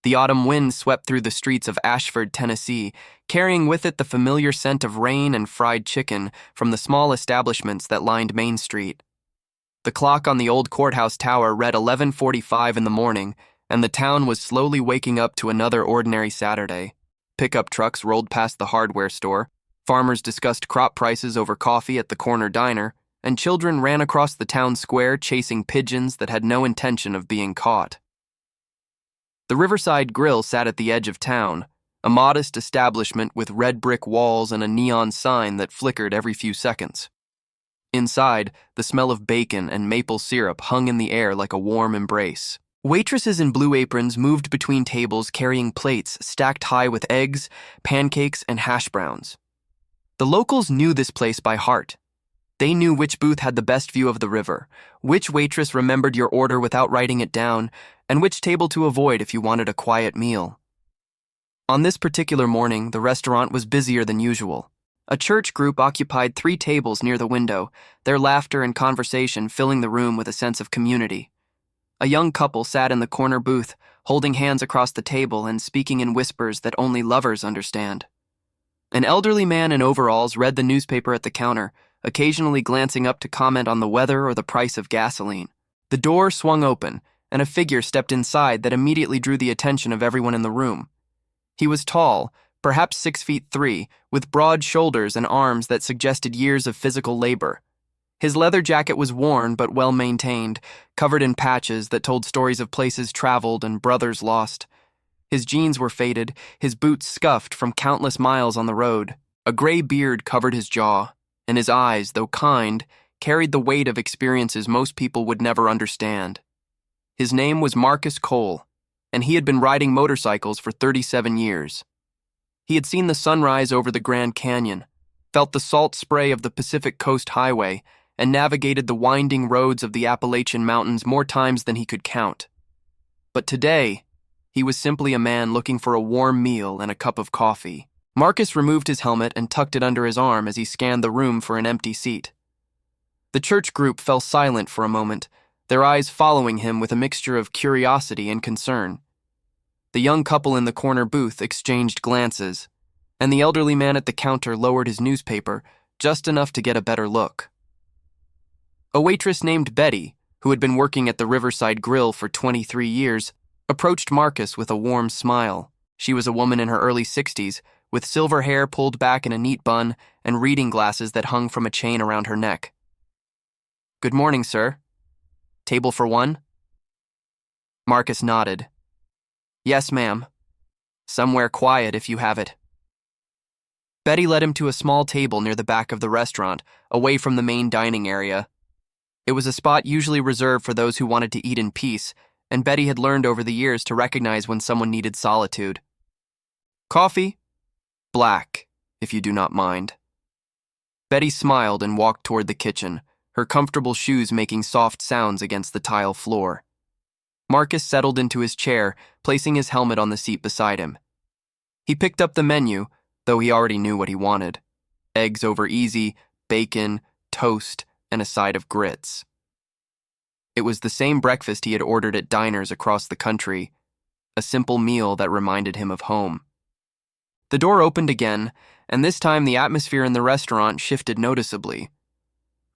The autumn wind swept through the streets of Ashford, Tennessee, carrying with it the familiar scent of rain and fried chicken from the small establishments that lined Main Street. The clock on the old courthouse tower read 11:45 in the morning, and the town was slowly waking up to another ordinary Saturday. Pickup trucks rolled past the hardware store, farmers discussed crop prices over coffee at the corner diner, and children ran across the town square chasing pigeons that had no intention of being caught. The Riverside Grill sat at the edge of town, a modest establishment with red brick walls and a neon sign that flickered every few seconds. Inside, the smell of bacon and maple syrup hung in the air like a warm embrace. Waitresses in blue aprons moved between tables carrying plates stacked high with eggs, pancakes, and hash browns. The locals knew this place by heart. They knew which booth had the best view of the river, which waitress remembered your order without writing it down, and which table to avoid if you wanted a quiet meal. On this particular morning, the restaurant was busier than usual. A church group occupied 3 tables near the window, their laughter and conversation filling the room with a sense of community. A young couple sat in the corner booth, holding hands across the table and speaking in whispers that only lovers understand. An elderly man in overalls read the newspaper at the counter, occasionally glancing up to comment on the weather or the price of gasoline. The door swung open, and a figure stepped inside that immediately drew the attention of everyone in the room. He was tall, perhaps 6'3", with broad shoulders and arms that suggested years of physical labor. His leather jacket was worn but well maintained, covered in patches that told stories of places traveled and brothers lost. His jeans were faded, his boots scuffed from countless miles on the road. A gray beard covered his jaw, and his eyes, though kind, carried the weight of experiences most people would never understand. His name was Marcus Cole, and he had been riding motorcycles for 37 years. He had seen the sunrise over the Grand Canyon, felt the salt spray of the Pacific Coast Highway, and navigated the winding roads of the Appalachian Mountains more times than he could count. But today, he was simply a man looking for a warm meal and a cup of coffee. Marcus removed his helmet and tucked it under his arm as he scanned the room for an empty seat. The church group fell silent for a moment, their eyes following him with a mixture of curiosity and concern. The young couple in the corner booth exchanged glances, and the elderly man at the counter lowered his newspaper just enough to get a better look. A waitress named Betty, who had been working at the Riverside Grill for 23 years, approached Marcus with a warm smile. She was a woman in her early 60s, with silver hair pulled back in a neat bun and reading glasses that hung from a chain around her neck. "Good morning, sir. Table for one?" Marcus nodded. "Yes, ma'am. Somewhere quiet if you have it." Betty led him to a small table near the back of the restaurant, away from the main dining area. It was a spot usually reserved for those who wanted to eat in peace, and Betty had learned over the years to recognize when someone needed solitude. "Coffee? Black, if you do not mind." Betty smiled and walked toward the kitchen, her comfortable shoes making soft sounds against the tile floor. Marcus settled into his chair, placing his helmet on the seat beside him. He picked up the menu, though he already knew what he wanted. Eggs over easy, bacon, toast, and a side of grits. It was the same breakfast he had ordered at diners across the country, a simple meal that reminded him of home. The door opened again, and this time the atmosphere in the restaurant shifted noticeably.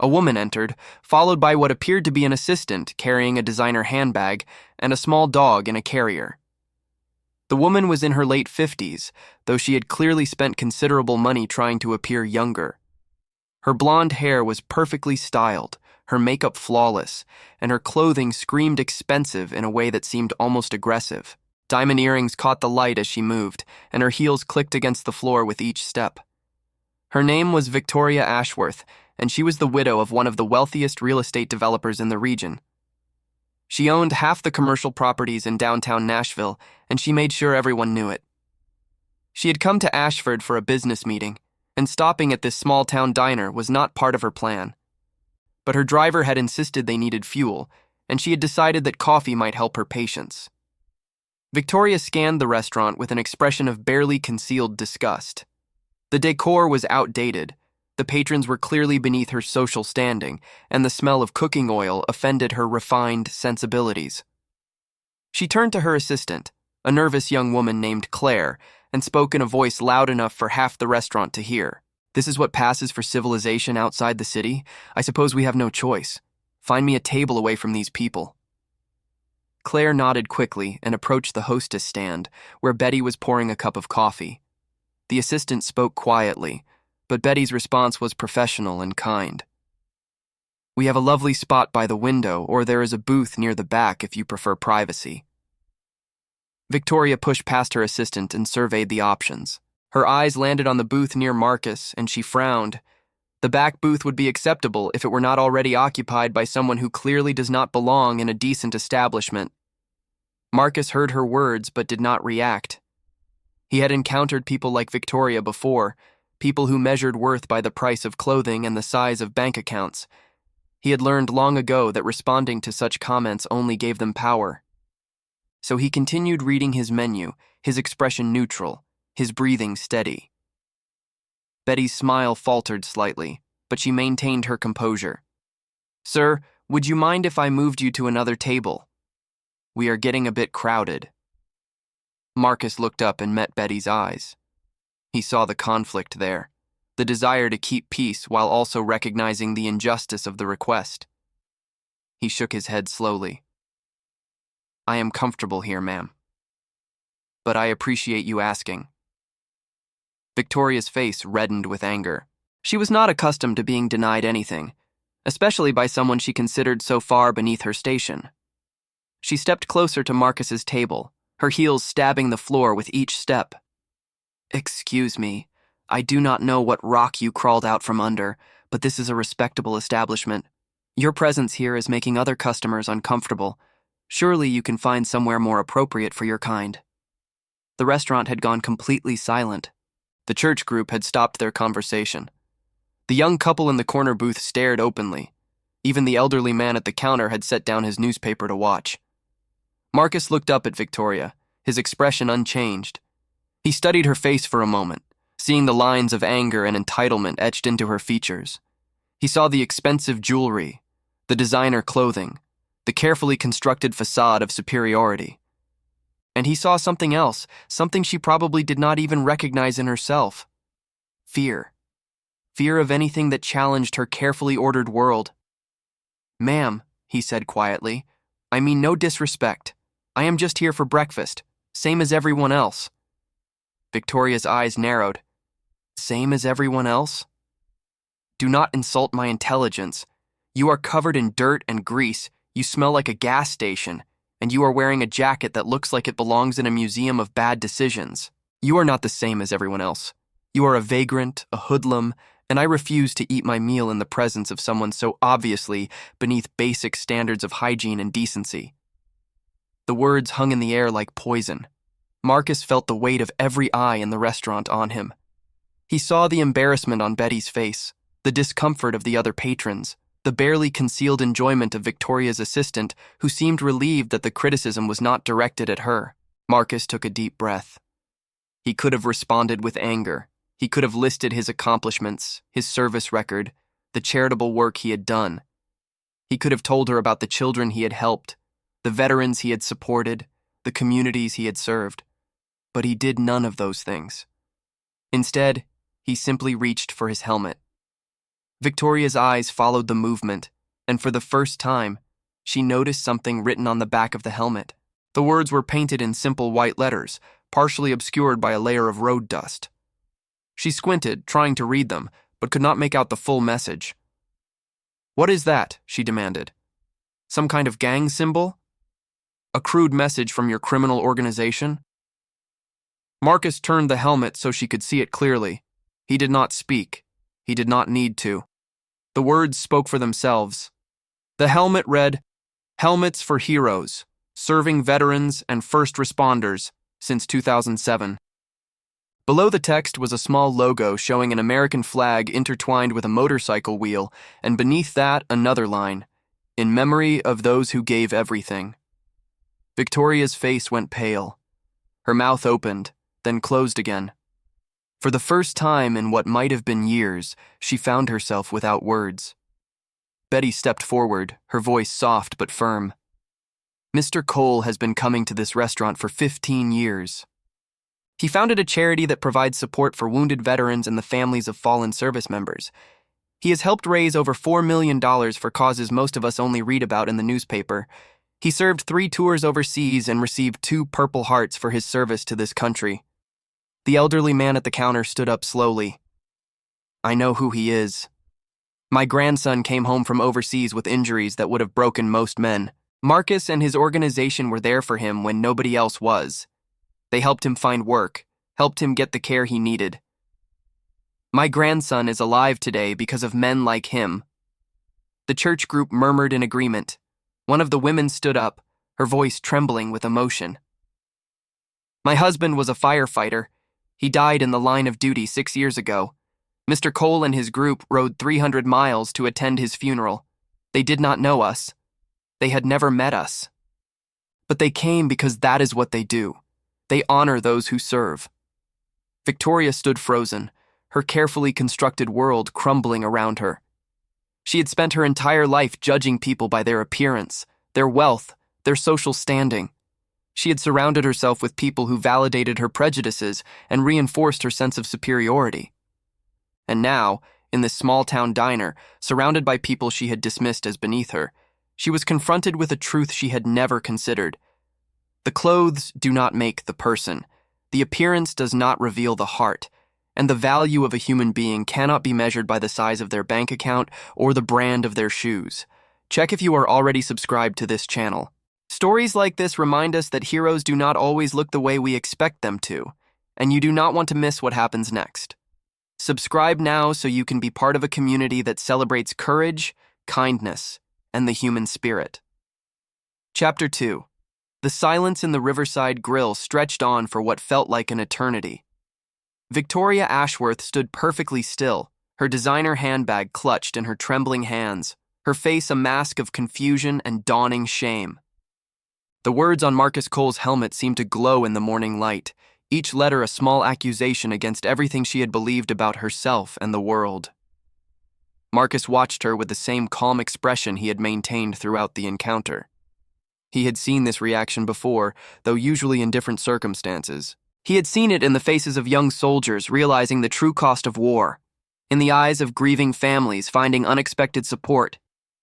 A woman entered, followed by what appeared to be an assistant carrying a designer handbag and a small dog in a carrier. The woman was in her late 50s, though she had clearly spent considerable money trying to appear younger. Her blonde hair was perfectly styled, her makeup flawless, and her clothing screamed expensive in a way that seemed almost aggressive. Diamond earrings caught the light as she moved, and her heels clicked against the floor with each step. Her name was Victoria Ashworth, and she was the widow of one of the wealthiest real estate developers in the region. She owned half the commercial properties in downtown Nashville, and she made sure everyone knew it. She had come to Ashford for a business meeting, and stopping at this small-town diner was not part of her plan. But her driver had insisted they needed fuel, and she had decided that coffee might help her patience. Victoria scanned the restaurant with an expression of barely concealed disgust. The decor was outdated, the patrons were clearly beneath her social standing, and the smell of cooking oil offended her refined sensibilities. She turned to her assistant, a nervous young woman named Claire, and spoke in a voice loud enough for half the restaurant to hear. "This is what passes for civilization outside the city? I suppose we have no choice. Find me a table away from these people." Claire nodded quickly and approached the hostess stand, where Betty was pouring a cup of coffee. The assistant spoke quietly, but Betty's response was professional and kind. "We have a lovely spot by the window, or there is a booth near the back if you prefer privacy." Victoria pushed past her assistant and surveyed the options. Her eyes landed on the booth near Marcus, and she frowned. The back booth would be acceptable if it were not already occupied by someone who clearly does not belong in a decent establishment. Marcus heard her words but did not react. He had encountered people like Victoria before, people who measured worth by the price of clothing and the size of bank accounts. He had learned long ago that responding to such comments only gave them power. So he continued reading his menu, his expression neutral, his breathing steady. Betty's smile faltered slightly, but she maintained her composure. "Sir, would you mind if I moved you to another table? We are getting a bit crowded." Marcus looked up and met Betty's eyes. He saw the conflict there, the desire to keep peace while also recognizing the injustice of the request. He shook his head slowly. "I am comfortable here, ma'am. But I appreciate you asking." Victoria's face reddened with anger. She was not accustomed to being denied anything, especially by someone she considered so far beneath her station. She stepped closer to Marcus's table, her heels stabbing the floor with each step. "Excuse me, I do not know what rock you crawled out from under, but this is a respectable establishment. Your presence here is making other customers uncomfortable. Surely you can find somewhere more appropriate for your kind." The restaurant had gone completely silent. The church group had stopped their conversation. The young couple in the corner booth stared openly. Even the elderly man at the counter had set down his newspaper to watch. Marcus looked up at Victoria, his expression unchanged. He studied her face for a moment, seeing the lines of anger and entitlement etched into her features. He saw the expensive jewelry, the designer clothing, the carefully constructed facade of superiority. And he saw something else, something she probably did not even recognize in herself. Fear. Fear of anything that challenged her carefully ordered world. "Ma'am," he said quietly, "I mean no disrespect. I am just here for breakfast, same as everyone else." Victoria's eyes narrowed. "Same as everyone else?" "Do not insult my intelligence. You are covered in dirt and grease, you smell like a gas station, and you are wearing a jacket that looks like it belongs in a museum of bad decisions. You are not the same as everyone else. You are a vagrant, a hoodlum, and I refuse to eat my meal in the presence of someone so obviously beneath basic standards of hygiene and decency." The words hung in the air like poison. Marcus felt the weight of every eye in the restaurant on him. He saw the embarrassment on Betty's face, the discomfort of the other patrons, the barely concealed enjoyment of Victoria's assistant, who seemed relieved that the criticism was not directed at her. Marcus took a deep breath. He could have responded with anger. He could have listed his accomplishments, his service record, the charitable work he had done. He could have told her about the children he had helped, the veterans he had supported, the communities he had served. But he did none of those things. Instead, he simply reached for his helmet. Victoria's eyes followed the movement, and for the first time, she noticed something written on the back of the helmet. The words were painted in simple white letters, partially obscured by a layer of road dust. She squinted, trying to read them, but could not make out the full message. "What is that?" she demanded. "Some kind of gang symbol? A crude message from your criminal organization?" Marcus turned the helmet so she could see it clearly. He did not speak. He did not need to. The words spoke for themselves. The helmet read, "Helmets for Heroes, serving veterans and first responders since 2007. Below the text was a small logo showing an American flag intertwined with a motorcycle wheel, and beneath that another line, "In memory of those who gave everything." Victoria's face went pale. Her mouth opened, then closed again. For the first time in what might have been years, she found herself without words. Betty stepped forward, her voice soft but firm. Mr. Cole has been coming to this restaurant for 15 years. He founded a charity that provides support for wounded veterans and the families of fallen service members. He has helped raise over $4 million for causes most of us only read about in the newspaper. He served 3 tours overseas and received 2 Purple Hearts for his service to this country. The elderly man at the counter stood up slowly. I know who he is. My grandson came home from overseas with injuries that would have broken most men. Marcus and his organization were there for him when nobody else was. They helped him find work, helped him get the care he needed. My grandson is alive today because of men like him. The church group murmured in agreement. One of the women stood up, her voice trembling with emotion. My husband was a firefighter. He died in the line of duty 6 years ago. Mr. Cole and his group rode 300 miles to attend his funeral. They did not know us. They had never met us. But they came because that is what they do. They honor those who serve. Victoria stood frozen, her carefully constructed world crumbling around her. She had spent her entire life judging people by their appearance, their wealth, their social standing. She had surrounded herself with people who validated her prejudices and reinforced her sense of superiority. And now, in this small-town diner, surrounded by people she had dismissed as beneath her, she was confronted with a truth she had never considered. The clothes do not make the person. The appearance does not reveal the heart. And the value of a human being cannot be measured by the size of their bank account or the brand of their shoes. Check if you are already subscribed to this channel. Stories like this remind us that heroes do not always look the way we expect them to, and you do not want to miss what happens next. Subscribe now so you can be part of a community that celebrates courage, kindness, and the human spirit. Chapter 2. The silence in the Riverside Grill stretched on for what felt like an eternity. Victoria Ashworth stood perfectly still, her designer handbag clutched in her trembling hands, her face a mask of confusion and dawning shame. The words on Marcus Cole's helmet seemed to glow in the morning light, each letter a small accusation against everything she had believed about herself and the world. Marcus watched her with the same calm expression he had maintained throughout the encounter. He had seen this reaction before, though usually in different circumstances. He had seen it in the faces of young soldiers realizing the true cost of war, in the eyes of grieving families finding unexpected support,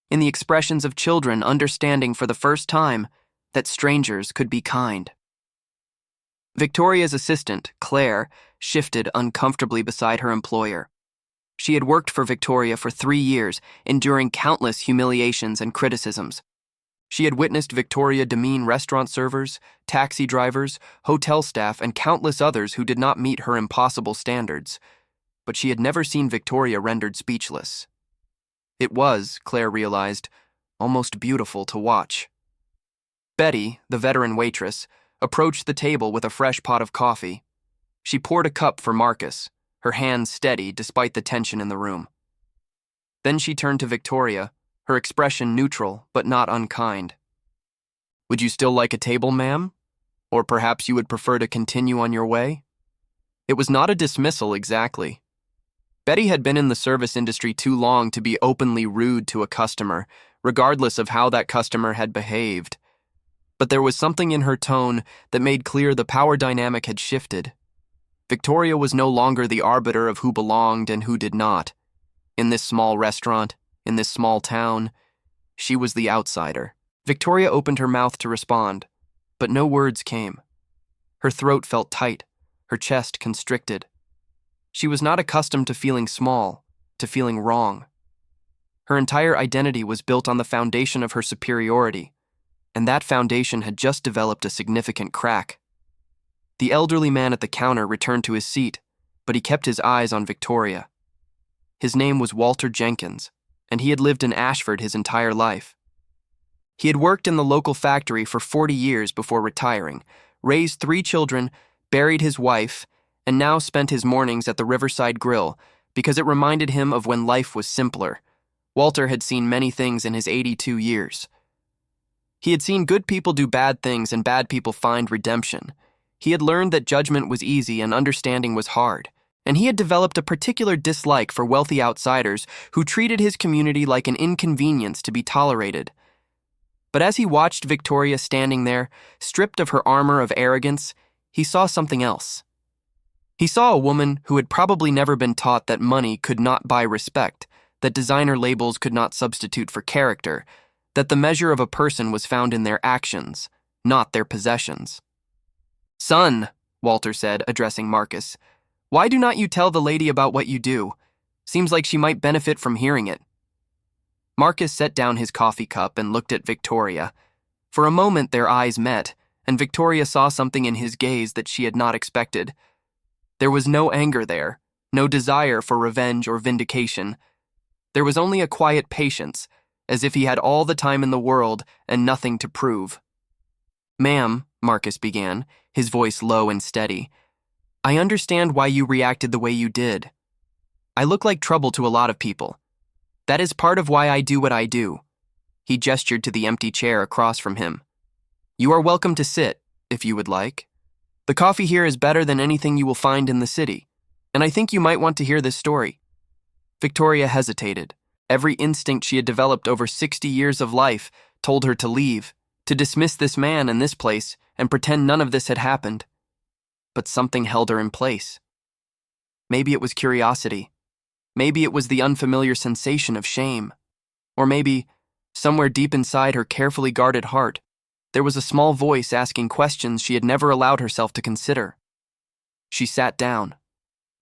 in the expressions of children understanding for the first time that strangers could be kind. Victoria's assistant, Claire, shifted uncomfortably beside her employer. She had worked for Victoria for 3 years, enduring countless humiliations and criticisms. She had witnessed Victoria demean restaurant servers, taxi drivers, hotel staff, and countless others who did not meet her impossible standards. But she had never seen Victoria rendered speechless. It was, Claire realized, almost beautiful to watch. Betty, the veteran waitress, approached the table with a fresh pot of coffee. She poured a cup for Marcus, her hands steady despite the tension in the room. Then she turned to Victoria, her expression neutral but not unkind. Would you still like a table, ma'am? Or perhaps you would prefer to continue on your way? It was not a dismissal exactly. Betty had been in the service industry too long to be openly rude to a customer, regardless of how that customer had behaved. But there was something in her tone that made clear the power dynamic had shifted. Victoria was no longer the arbiter of who belonged and who did not. In this small restaurant, in this small town, she was the outsider. Victoria opened her mouth to respond, but no words came. Her throat felt tight, her chest constricted. She was not accustomed to feeling small, to feeling wrong. Her entire identity was built on the foundation of her superiority, and that foundation had just developed a significant crack. The elderly man at the counter returned to his seat, but he kept his eyes on Victoria. His name was Walter Jenkins, and he had lived in Ashford his entire life. He had worked in the local factory for 40 years before retiring, raised 3 children, buried his wife, and now spent his mornings at the Riverside Grill because it reminded him of when life was simpler. Walter had seen many things in his 82 years. He had seen good people do bad things and bad people find redemption. He had learned that judgment was easy and understanding was hard. And he had developed a particular dislike for wealthy outsiders who treated his community like an inconvenience to be tolerated. But as he watched Victoria standing there, stripped of her armor of arrogance, he saw something else. He saw a woman who had probably never been taught that money could not buy respect, that designer labels could not substitute for character, that the measure of a person was found in their actions, not their possessions. "Son," Walter said, addressing Marcus, "why do not you tell the lady about what you do? Seems like she might benefit from hearing it." Marcus set down his coffee cup and looked at Victoria. For a moment their eyes met, and Victoria saw something in his gaze that she had not expected. There was no anger there, no desire for revenge or vindication. There was only a quiet patience, as if he had all the time in the world and nothing to prove. "Ma'am," Marcus began, his voice low and steady, "I understand why you reacted the way you did. I look like trouble to a lot of people. That is part of why I do what I do." He gestured to the empty chair across from him. "You are welcome to sit, if you would like. The coffee here is better than anything you will find in the city, and I think you might want to hear this story." Victoria hesitated. Every instinct she had developed over 60 years of life told her to leave, to dismiss this man and this place, and pretend none of this had happened. But something held her in place. Maybe it was curiosity. Maybe it was the unfamiliar sensation of shame. Or maybe, somewhere deep inside her carefully guarded heart, there was a small voice asking questions she had never allowed herself to consider. She sat down.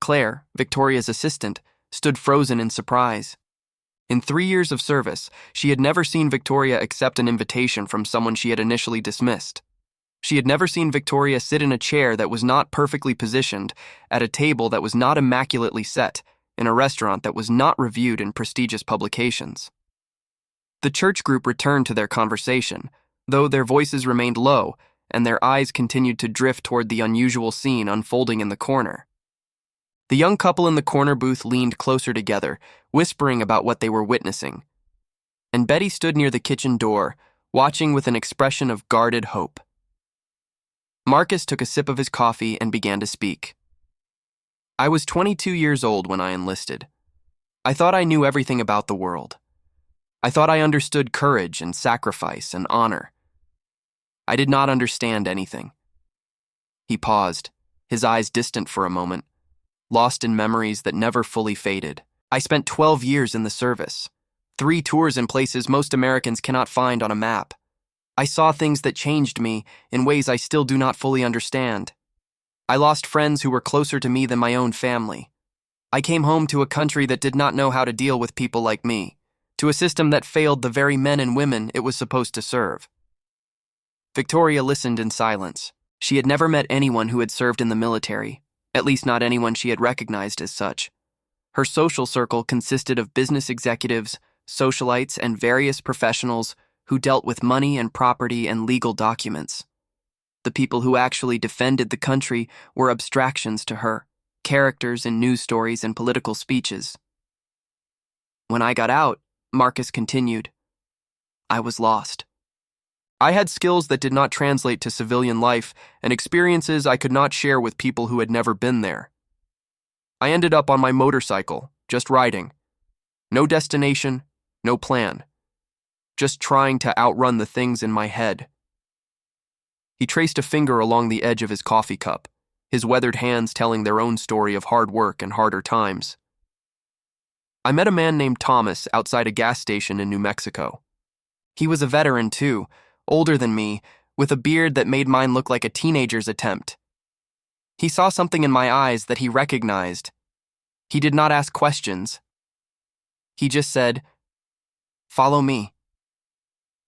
Claire, Victoria's assistant, stood frozen in surprise. In 3 years of service, she had never seen Victoria accept an invitation from someone she had initially dismissed. She had never seen Victoria sit in a chair that was not perfectly positioned, at a table that was not immaculately set, in a restaurant that was not reviewed in prestigious publications. The church group returned to their conversation, though their voices remained low and their eyes continued to drift toward the unusual scene unfolding in the corner. The young couple in the corner booth leaned closer together, whispering about what they were witnessing. And Betty stood near the kitchen door, watching with an expression of guarded hope. Marcus took a sip of his coffee and began to speak. "I was 22 years old when I enlisted. I thought I knew everything about the world. I thought I understood courage and sacrifice and honor. I did not understand anything." He paused, his eyes distant for a moment, lost in memories that never fully faded. "I spent 12 years in the service, 3 tours in places most Americans cannot find on a map. I saw things that changed me in ways I still do not fully understand. I lost friends who were closer to me than my own family. I came home to a country that did not know how to deal with people like me, to a system that failed the very men and women it was supposed to serve." Victoria listened in silence. She had never met anyone who had served in the military, at least not anyone she had recognized as such. Her social circle consisted of business executives, socialites, and various professionals who dealt with money and property and legal documents. The people who actually defended the country were abstractions to her, characters in news stories and political speeches. "When I got out," Marcus continued, "I was lost. I had skills that did not translate to civilian life and experiences I could not share with people who had never been there. I ended up on my motorcycle, just riding. No destination, no plan. Just trying to outrun the things in my head." He traced a finger along the edge of his coffee cup, his weathered hands telling their own story of hard work and harder times. "I met a man named Thomas outside a gas station in New Mexico. He was a veteran too, older than me, with a beard that made mine look like a teenager's attempt. He saw something in my eyes that he recognized. He did not ask questions. He just said, 'Follow me.'"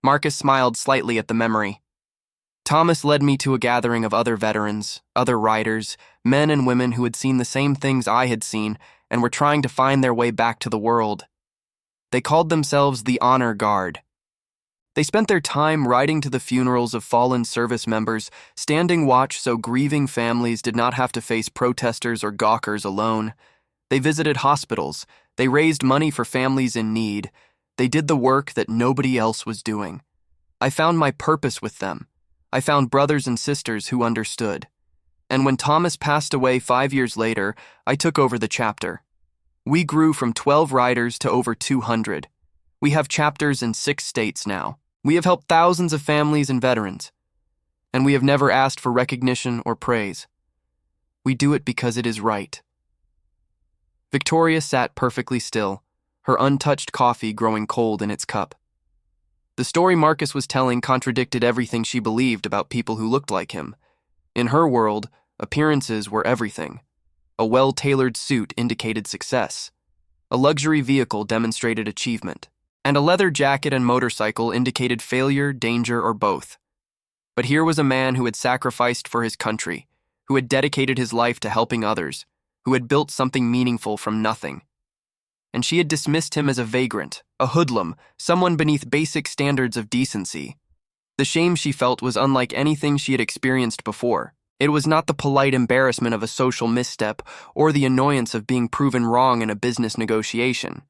Marcus smiled slightly at the memory. Thomas led me to a gathering of other veterans, other riders, men and women who had seen the same things I had seen and were trying to find their way back to the world. They called themselves the Honor Guard. They spent their time riding to the funerals of fallen service members, standing watch so grieving families did not have to face protesters or gawkers alone. They visited hospitals. They raised money for families in need. They did the work that nobody else was doing. I found my purpose with them. I found brothers and sisters who understood. And when Thomas passed away 5 years later, I took over the chapter. We grew from 12 riders to over 200. We have chapters in 6 states now. We have helped thousands of families and veterans, and we have never asked for recognition or praise. We do it because it is right." Victoria sat perfectly still, her untouched coffee growing cold in its cup. The story Marcus was telling contradicted everything she believed about people who looked like him. In her world, appearances were everything. A well-tailored suit indicated success. A luxury vehicle demonstrated achievement. And a leather jacket and motorcycle indicated failure, danger, or both. But here was a man who had sacrificed for his country, who had dedicated his life to helping others, who had built something meaningful from nothing. And she had dismissed him as a vagrant, a hoodlum, someone beneath basic standards of decency. The shame she felt was unlike anything she had experienced before. It was not the polite embarrassment of a social misstep or the annoyance of being proven wrong in a business negotiation.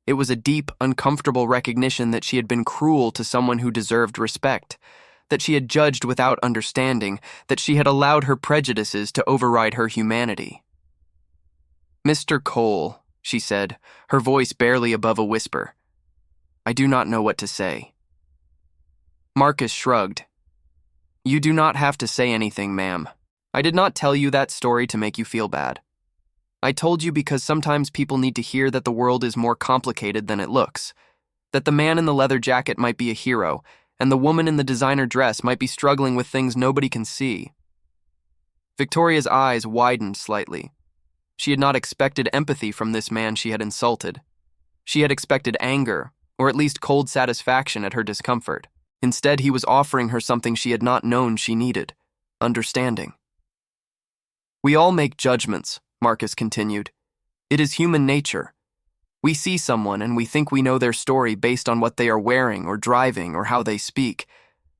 It was a deep, uncomfortable recognition that she had been cruel to someone who deserved respect, that she had judged without understanding, that she had allowed her prejudices to override her humanity. "Mr. Cole," she said, her voice barely above a whisper, "I do not know what to say." Marcus shrugged. "You do not have to say anything, ma'am. I did not tell you that story to make you feel bad. I told you because sometimes people need to hear that the world is more complicated than it looks, that the man in the leather jacket might be a hero, and the woman in the designer dress might be struggling with things nobody can see." Victoria's eyes widened slightly. She had not expected empathy from this man she had insulted. She had expected anger, or at least cold satisfaction at her discomfort. Instead, he was offering her something she had not known she needed: understanding. "We all make judgments," Marcus continued. "It is human nature. We see someone and we think we know their story based on what they are wearing or driving or how they speak,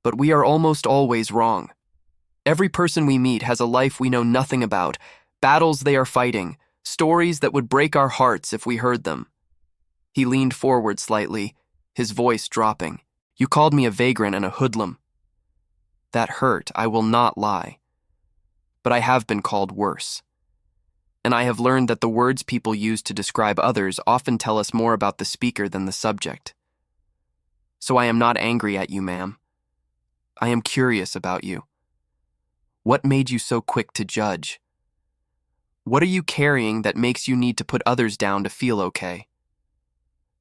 but we are almost always wrong. Every person we meet has a life we know nothing about, battles they are fighting, stories that would break our hearts if we heard them." He leaned forward slightly, his voice dropping. "You called me a vagrant and a hoodlum. That hurt, I will not lie. But I have been called worse. And I have learned that the words people use to describe others often tell us more about the speaker than the subject. So I am not angry at you, ma'am. I am curious about you. What made you so quick to judge? What are you carrying that makes you need to put others down to feel okay?"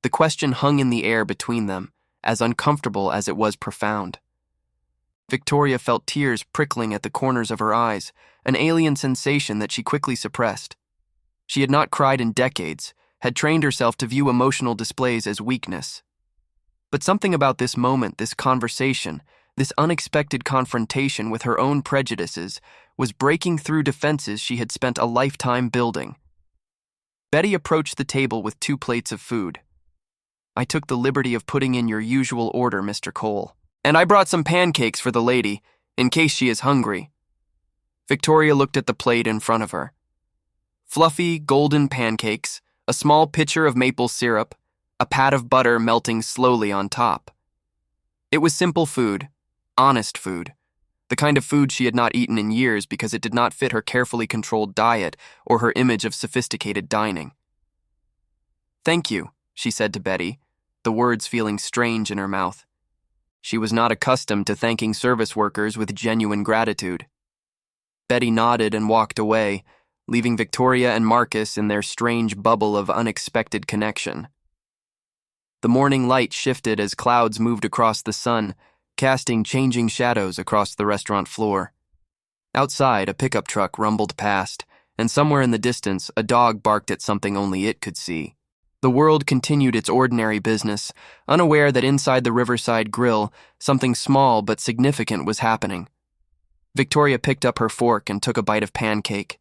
The question hung in the air between them, as uncomfortable as it was profound. Victoria felt tears prickling at the corners of her eyes, an alien sensation that she quickly suppressed. She had not cried in decades, had trained herself to view emotional displays as weakness. But something about this moment, this conversation, this unexpected confrontation with her own prejudices, was breaking through defenses she had spent a lifetime building. Betty approached the table with 2 plates of food. "I took the liberty of putting in your usual order, Mr. Cole. And I brought some pancakes for the lady, in case she is hungry." Victoria looked at the plate in front of her. Fluffy, golden pancakes, a small pitcher of maple syrup, a pat of butter melting slowly on top. It was simple food, honest food, the kind of food she had not eaten in years because it did not fit her carefully controlled diet or her image of sophisticated dining. "Thank you," she said to Betty, the words feeling strange in her mouth. She was not accustomed to thanking service workers with genuine gratitude. Betty nodded and walked away, leaving Victoria and Marcus in their strange bubble of unexpected connection. The morning light shifted as clouds moved across the sun, casting changing shadows across the restaurant floor. Outside, a pickup truck rumbled past, and somewhere in the distance, a dog barked at something only it could see. The world continued its ordinary business, unaware that inside the Riverside Grill, something small but significant was happening. Victoria picked up her fork and took a bite of pancake.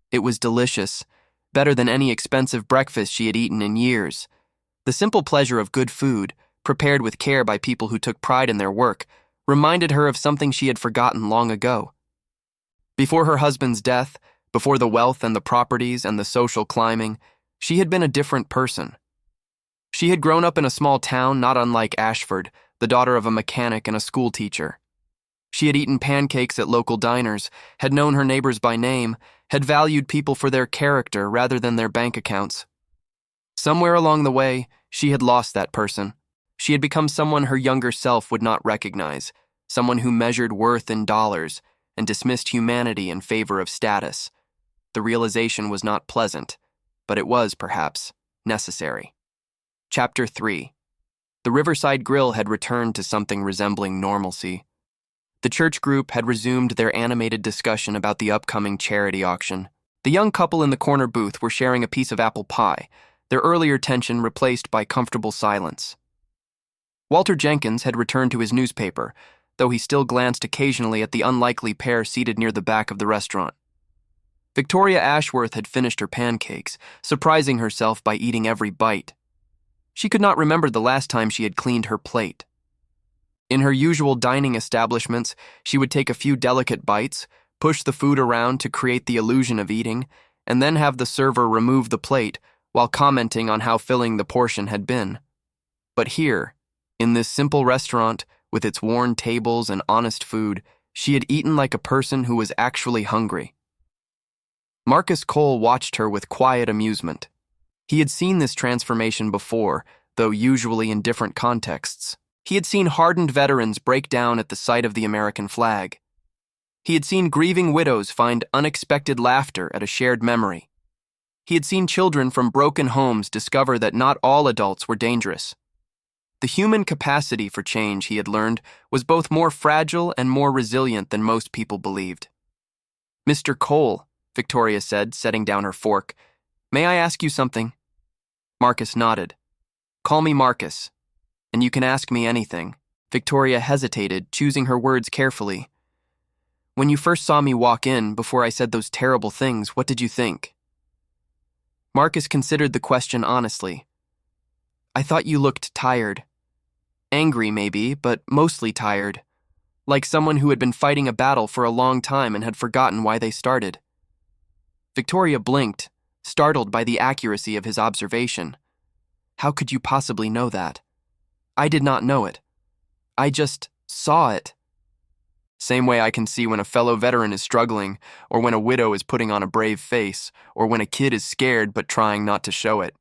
It was delicious, better than any expensive breakfast she had eaten in years. The simple pleasure of good food, prepared with care by people who took pride in their work, reminded her of something she had forgotten long ago. Before her husband's death, before the wealth and the properties and the social climbing, she had been a different person. She had grown up in a small town not unlike Ashford, the daughter of a mechanic and a school teacher. She had eaten pancakes at local diners, had known her neighbors by name, had valued people for their character rather than their bank accounts. Somewhere along the way, she had lost that person. She had become someone her younger self would not recognize, someone who measured worth in dollars and dismissed humanity in favor of status. The realization was not pleasant, but it was, perhaps, necessary. Chapter 3. The Riverside Grill had returned to something resembling normalcy. The church group had resumed their animated discussion about the upcoming charity auction. The young couple in the corner booth were sharing a piece of apple pie, their earlier tension replaced by comfortable silence. Walter Jenkins had returned to his newspaper, though he still glanced occasionally at the unlikely pair seated near the back of the restaurant. Victoria Ashworth had finished her pancakes, surprising herself by eating every bite. She could not remember the last time she had cleaned her plate. In her usual dining establishments, she would take a few delicate bites, push the food around to create the illusion of eating, and then have the server remove the plate while commenting on how filling the portion had been. But here, in this simple restaurant, with its worn tables and honest food, she had eaten like a person who was actually hungry. Marcus Cole watched her with quiet amusement. He had seen this transformation before, though usually in different contexts. He had seen hardened veterans break down at the sight of the American flag. He had seen grieving widows find unexpected laughter at a shared memory. He had seen children from broken homes discover that not all adults were dangerous. The human capacity for change, he had learned, was both more fragile and more resilient than most people believed. "Mr. Cole," Victoria said, setting down her fork, "may I ask you something?" Marcus nodded. "Call me Marcus, and you can ask me anything." Victoria hesitated, choosing her words carefully. "When you first saw me walk in, before I said those terrible things, what did you think?" Marcus considered the question honestly. "I thought you looked tired. Angry, maybe, but mostly tired. Like someone who had been fighting a battle for a long time and had forgotten why they started." Victoria blinked, startled by the accuracy of his observation. "How could you possibly know that?" "I did not know it. I just saw it." "Same way I can see when a fellow veteran is struggling, or when a widow is putting on a brave face, or when a kid is scared but trying not to show it.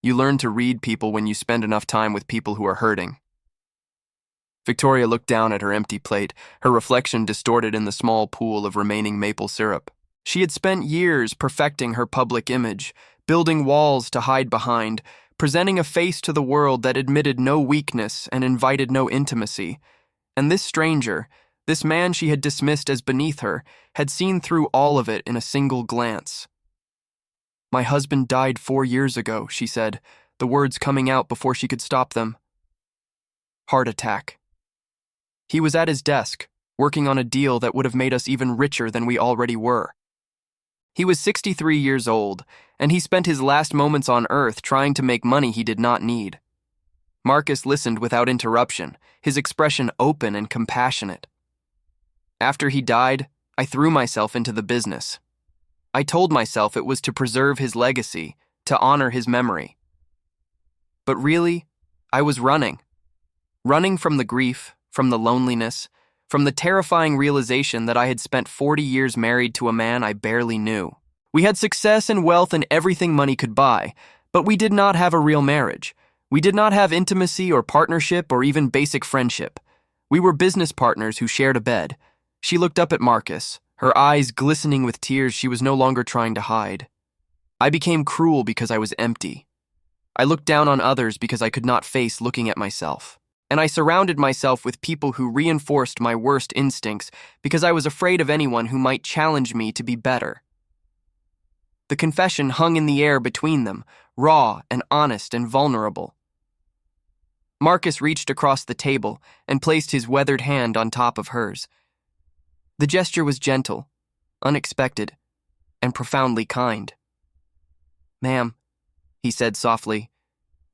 You learn to read people when you spend enough time with people who are hurting." Victoria looked down at her empty plate, her reflection distorted in the small pool of remaining maple syrup. She had spent years perfecting her public image, building walls to hide behind, presenting a face to the world that admitted no weakness and invited no intimacy. And this stranger, this man she had dismissed as beneath her, had seen through all of it in a single glance. "My husband died 4 years ago," she said, the words coming out before she could stop them. "Heart attack." He was at his desk, working on a deal that would have made us even richer than we already were. He was 63 years old, and he spent his last moments on Earth trying to make money he did not need. Marcus listened without interruption, his expression open and compassionate. "After he died, I threw myself into the business. I told myself it was to preserve his legacy, to honor his memory. But really, I was running. Running from the grief, from the loneliness, from the terrifying realization that I had spent 40 years married to a man I barely knew. We had success and wealth and everything money could buy, but we did not have a real marriage. We did not have intimacy or partnership or even basic friendship. We were business partners who shared a bed." She looked up at Marcus, her eyes glistening with tears she was no longer trying to hide. "I became cruel because I was empty. I looked down on others because I could not face looking at myself. And I surrounded myself with people who reinforced my worst instincts because I was afraid of anyone who might challenge me to be better." The confession hung in the air between them, raw and honest and vulnerable. Marcus reached across the table and placed his weathered hand on top of hers. The gesture was gentle, unexpected, and profoundly kind. "Ma'am," he said softly,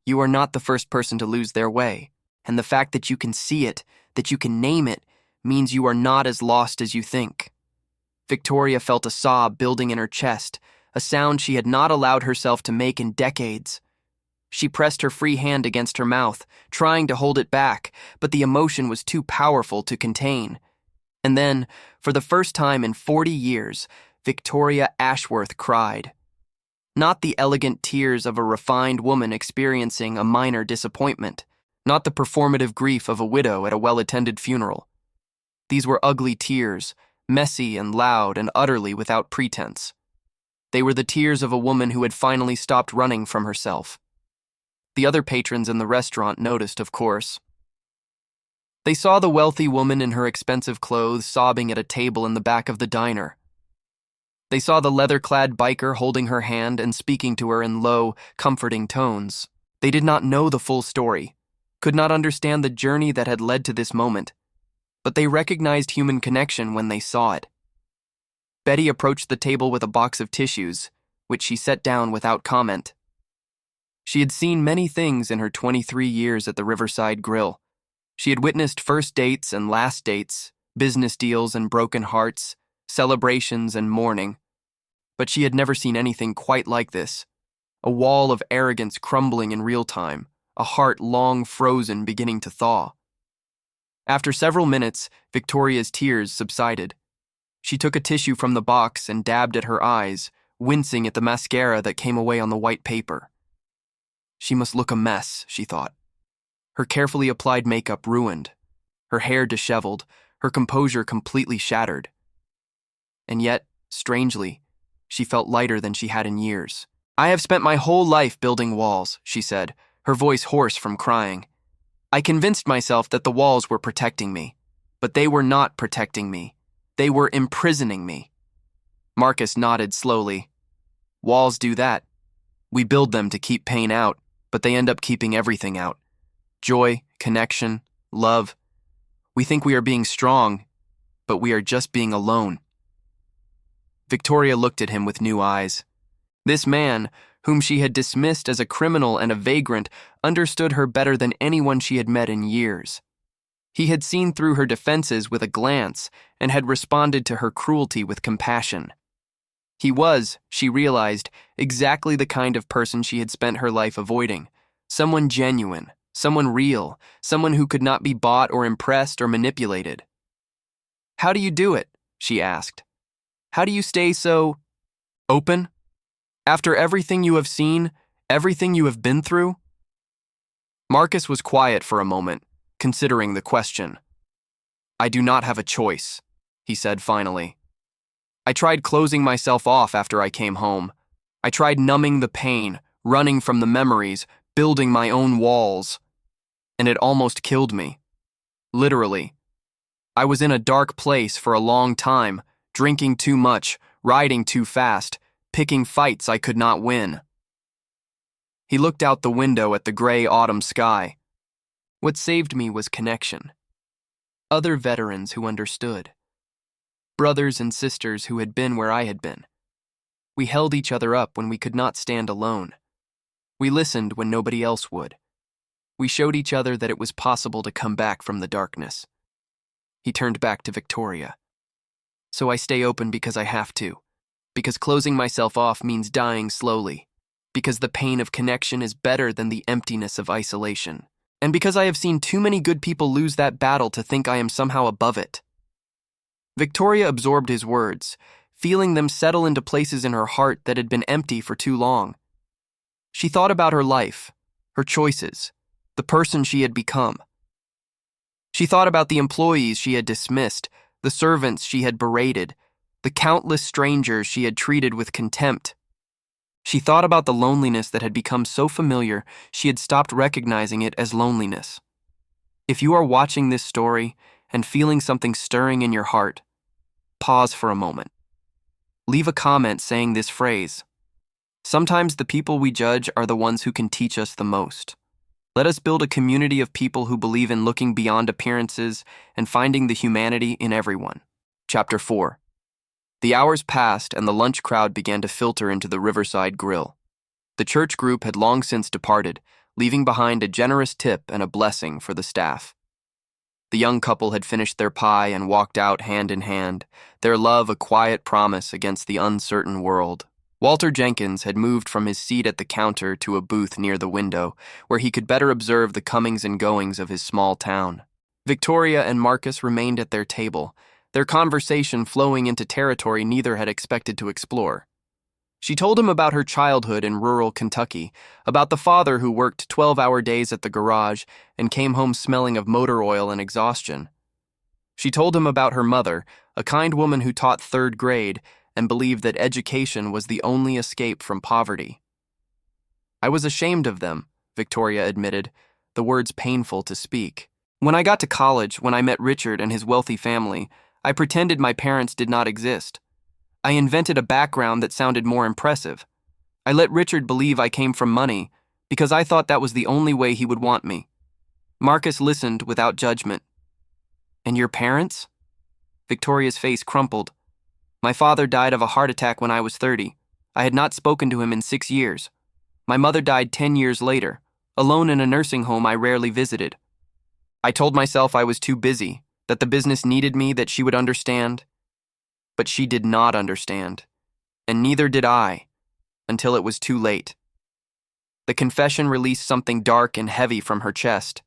"you are not the first person to lose their way, and the fact that you can see it, that you can name it, means you are not as lost as you think." Victoria felt a sob building in her chest, a sound she had not allowed herself to make in decades. She pressed her free hand against her mouth, trying to hold it back, but the emotion was too powerful to contain. And then, for the first time in 40 years, Victoria Ashworth cried. Not the elegant tears of a refined woman experiencing a minor disappointment, not the performative grief of a widow at a well-attended funeral. These were ugly tears, messy and loud and utterly without pretense. They were the tears of a woman who had finally stopped running from herself. The other patrons in the restaurant noticed, of course. They saw the wealthy woman in her expensive clothes sobbing at a table in the back of the diner. They saw the leather-clad biker holding her hand and speaking to her in low, comforting tones. They did not know the full story, could not understand the journey that had led to this moment, but they recognized human connection when they saw it. Betty approached the table with a box of tissues, which she set down without comment. She had seen many things in her 23 years at the Riverside Grill. She had witnessed first dates and last dates, business deals and broken hearts, celebrations and mourning. But she had never seen anything quite like this. A wall of arrogance crumbling in real time, a heart long frozen beginning to thaw. After several minutes, Victoria's tears subsided. She took a tissue from the box and dabbed at her eyes, wincing at the mascara that came away on the white paper. She must look a mess, she thought. Her carefully applied makeup ruined, her hair disheveled, her composure completely shattered. And yet, strangely, she felt lighter than she had in years. "I have spent my whole life building walls," she said, her voice hoarse from crying. "I convinced myself that the walls were protecting me, but they were not protecting me. They were imprisoning me." Marcus nodded slowly. "Walls do that. We build them to keep pain out, but they end up keeping everything out. Joy, connection, love. We think we are being strong, but we are just being alone." Victoria looked at him with new eyes. This man, whom she had dismissed as a criminal and a vagrant, understood her better than anyone she had met in years. He had seen through her defenses with a glance and had responded to her cruelty with compassion. He was, she realized, exactly the kind of person she had spent her life avoiding. Someone genuine, someone real, someone who could not be bought or impressed or manipulated. "How do you do it?" she asked. "How do you stay so open? After everything you have seen, everything you have been through?" Marcus was quiet for a moment, considering the question. "I do not have a choice," he said finally. "I tried closing myself off after I came home. I tried numbing the pain, running from the memories, building my own walls. And it almost killed me. Literally. I was in a dark place for a long time, drinking too much, riding too fast, picking fights I could not win." He looked out the window at the gray autumn sky. "What saved me was connection. Other veterans who understood. Brothers and sisters who had been where I had been. We held each other up when we could not stand alone. We listened when nobody else would. We showed each other that it was possible to come back from the darkness." He turned back to Victoria. "So I stay open because I have to. Because closing myself off means dying slowly. Because the pain of connection is better than the emptiness of isolation. And because I have seen too many good people lose that battle to think I am somehow above it." Victoria absorbed his words, feeling them settle into places in her heart that had been empty for too long. She thought about her life, her choices, the person she had become. She thought about the employees she had dismissed, the servants she had berated, the countless strangers she had treated with contempt. She thought about the loneliness that had become so familiar she had stopped recognizing it as loneliness. If you are watching this story and feeling something stirring in your heart, pause for a moment. Leave a comment saying this phrase. Sometimes the people we judge are the ones who can teach us the most. Let us build a community of people who believe in looking beyond appearances and finding the humanity in everyone. Chapter 4. The hours passed and the lunch crowd began to filter into the Riverside Grill. The church group had long since departed, leaving behind a generous tip and a blessing for the staff. The young couple had finished their pie and walked out hand in hand, their love a quiet promise against the uncertain world. Walter Jenkins had moved from his seat at the counter to a booth near the window, where he could better observe the comings and goings of his small town. Victoria and Marcus remained at their table, their conversation flowing into territory neither had expected to explore. She told him about her childhood in rural Kentucky, about the father who worked 12-hour days at the garage and came home smelling of motor oil and exhaustion. She told him about her mother, a kind woman who taught third grade and believed that education was the only escape from poverty. "I was ashamed of them," Victoria admitted, the words painful to speak. "When I got to college, when I met Richard and his wealthy family, I pretended my parents did not exist. I invented a background that sounded more impressive. I let Richard believe I came from money because I thought that was the only way he would want me." Marcus listened without judgment. "And your parents?" Victoria's face crumpled. "My father died of a heart attack when I was 30. I had not spoken to him in 6 years. My mother died 10 years later. Alone in a nursing home I rarely visited. I told myself I was too busy, that the business needed me, that she would understand. But she did not understand, and neither did I, until it was too late." The confession released something dark and heavy from her chest.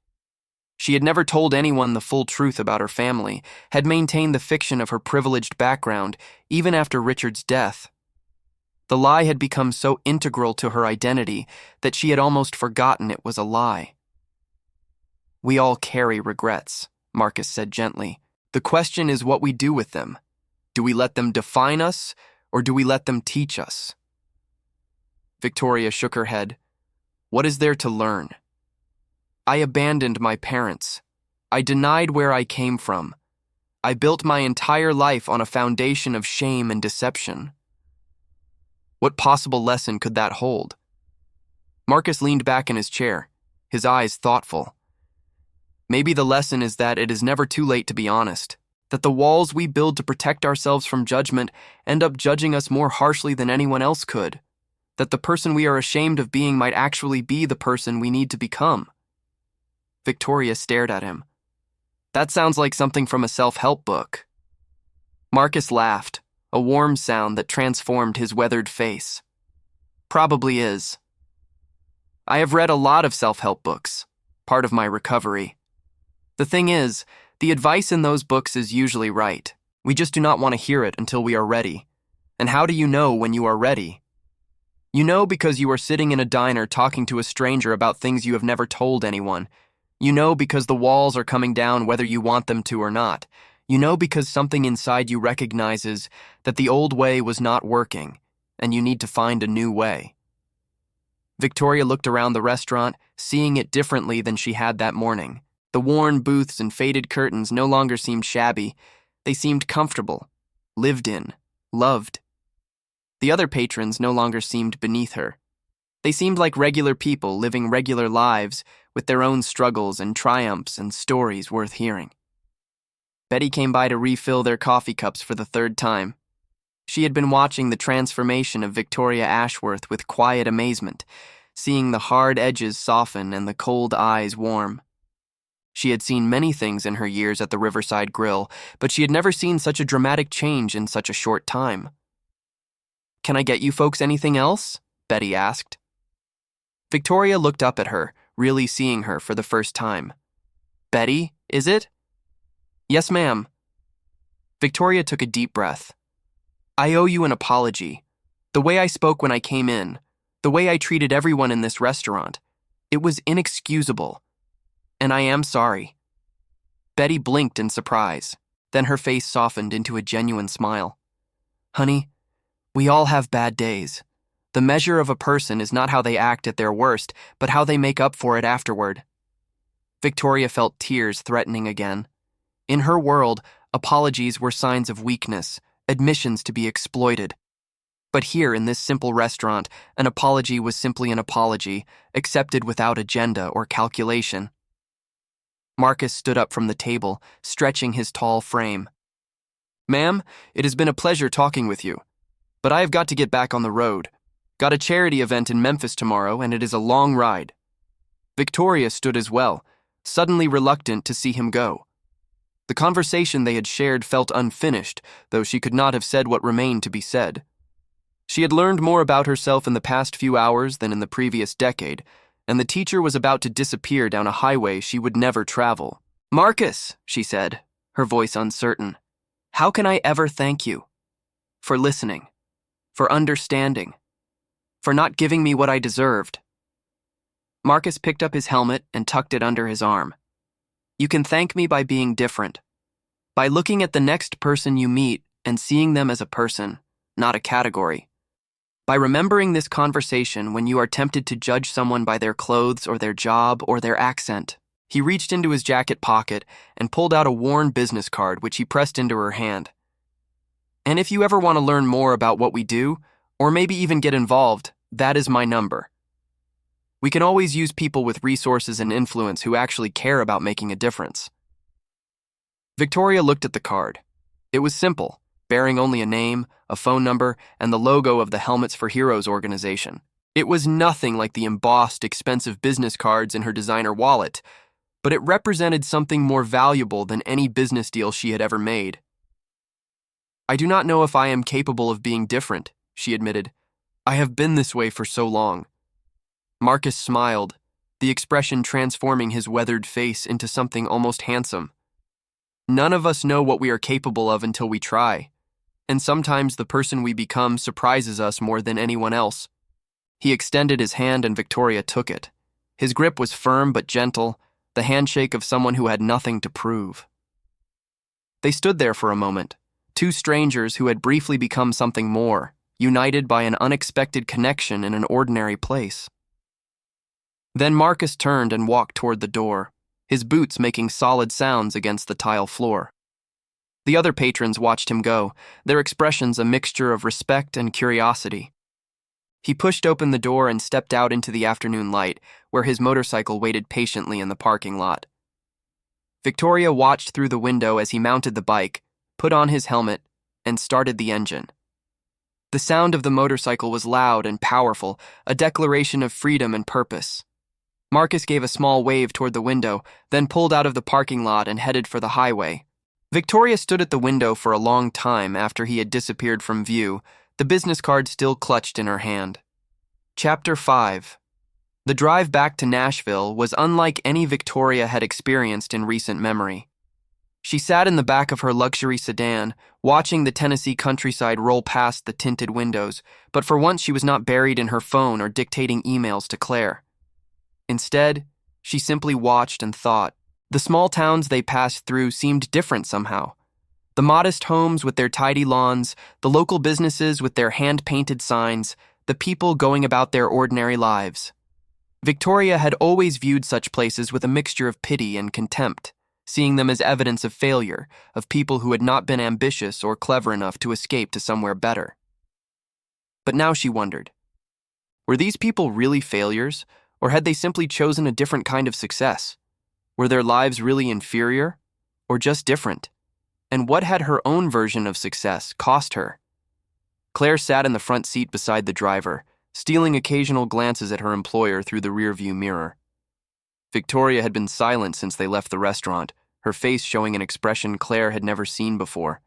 She had never told anyone the full truth about her family, had maintained the fiction of her privileged background, even after Richard's death. The lie had become so integral to her identity that she had almost forgotten it was a lie. "We all carry regrets," Marcus said gently. "The question is what we do with them. Do we let them define us, or do we let them teach us?" Victoria shook her head. "What is there to learn? I abandoned my parents. I denied where I came from. I built my entire life on a foundation of shame and deception. What possible lesson could that hold?" Marcus leaned back in his chair, his eyes thoughtful. "Maybe the lesson is that it is never too late to be honest, that the walls we build to protect ourselves from judgment end up judging us more harshly than anyone else could, that the person we are ashamed of being might actually be the person we need to become." Victoria stared at him. "That sounds like something from a self-help book." Marcus laughed, a warm sound that transformed his weathered face. "Probably is. I have read a lot of self-help books, part of my recovery. The thing is, the advice in those books is usually right. We just do not want to hear it until we are ready. And how do you know when you are ready? You know because you are sitting in a diner talking to a stranger about things you have never told anyone. You know because the walls are coming down whether you want them to or not. You know because something inside you recognizes that the old way was not working, and you need to find a new way." Victoria looked around the restaurant, seeing it differently than she had that morning. The worn booths and faded curtains no longer seemed shabby. They seemed comfortable, lived in, loved. The other patrons no longer seemed beneath her. They seemed like regular people living regular lives with their own struggles and triumphs and stories worth hearing. Betty came by to refill their coffee cups for the third time. She had been watching the transformation of Victoria Ashworth with quiet amazement, seeing the hard edges soften and the cold eyes warm. She had seen many things in her years at the Riverside Grill, but she had never seen such a dramatic change in such a short time. "Can I get you folks anything else?" Betty asked. Victoria looked up at her, really seeing her for the first time. "Betty, is it?" "Yes, ma'am." Victoria took a deep breath. "I owe you an apology. The way I spoke when I came in, the way I treated everyone in this restaurant, it was inexcusable. And I am sorry." Betty blinked in surprise. Then her face softened into a genuine smile. "Honey, we all have bad days. The measure of a person is not how they act at their worst, but how they make up for it afterward." Victoria felt tears threatening again. In her world, apologies were signs of weakness, admissions to be exploited. But here in this simple restaurant, an apology was simply an apology, accepted without agenda or calculation. Marcus stood up from the table, stretching his tall frame. "Ma'am, it has been a pleasure talking with you. But I have got to get back on the road. Got a charity event in Memphis tomorrow, and it is a long ride." Victoria stood as well, suddenly reluctant to see him go. The conversation they had shared felt unfinished, though she could not have said what remained to be said. She had learned more about herself in the past few hours than in the previous decade, and the teacher was about to disappear down a highway she would never travel. "Marcus," she said, her voice uncertain, "how can I ever thank you? For listening, for understanding, for not giving me what I deserved. Marcus picked up his helmet and tucked it under his arm. You can thank me by being different, by looking at the next person you meet and seeing them as a person, not a category. By remembering this conversation when you are tempted to judge someone by their clothes or their job or their accent. He reached into his jacket pocket and pulled out a worn business card, which he pressed into her hand. And if you ever want to learn more about what we do, or maybe even get involved, that is my number. We can always use people with resources and influence who actually care about making a difference. Victoria looked at the card. It was simple, bearing only a name, a phone number, and the logo of the Helmets for Heroes organization. It was nothing like the embossed, expensive business cards in her designer wallet, but it represented something more valuable than any business deal she had ever made. I do not know if I am capable of being different, she admitted. I have been this way for so long. Marcus smiled, the expression transforming his weathered face into something almost handsome. None of us know what we are capable of until we try, and sometimes the person we become surprises us more than anyone else. He extended his hand and Victoria took it. His grip was firm but gentle, the handshake of someone who had nothing to prove. They stood there for a moment, two strangers who had briefly become something more, united by an unexpected connection in an ordinary place. Then Marcus turned and walked toward the door, his boots making solid sounds against the tile floor. The other patrons watched him go, their expressions a mixture of respect and curiosity. He pushed open the door and stepped out into the afternoon light, where his motorcycle waited patiently in the parking lot. Victoria watched through the window as he mounted the bike, put on his helmet, and started the engine. The sound of the motorcycle was loud and powerful, a declaration of freedom and purpose. Marcus gave a small wave toward the window, then pulled out of the parking lot and headed for the highway. Victoria stood at the window for a long time after he had disappeared from view, the business card still clutched in her hand. Chapter 5. The drive back to Nashville was unlike any Victoria had experienced in recent memory. She sat in the back of her luxury sedan, watching the Tennessee countryside roll past the tinted windows, but for once she was not buried in her phone or dictating emails to Claire. Instead, she simply watched and thought. The small towns they passed through seemed different somehow. The modest homes with their tidy lawns, the local businesses with their hand-painted signs, the people going about their ordinary lives. Victoria had always viewed such places with a mixture of pity and contempt, seeing them as evidence of failure, of people who had not been ambitious or clever enough to escape to somewhere better. But now she wondered, were these people really failures, or had they simply chosen a different kind of success? Were their lives really inferior, or just different? And what had her own version of success cost her? Claire sat in the front seat beside the driver, stealing occasional glances at her employer through the rearview mirror. Victoria had been silent since they left the restaurant, her face showing an expression Claire had never seen before.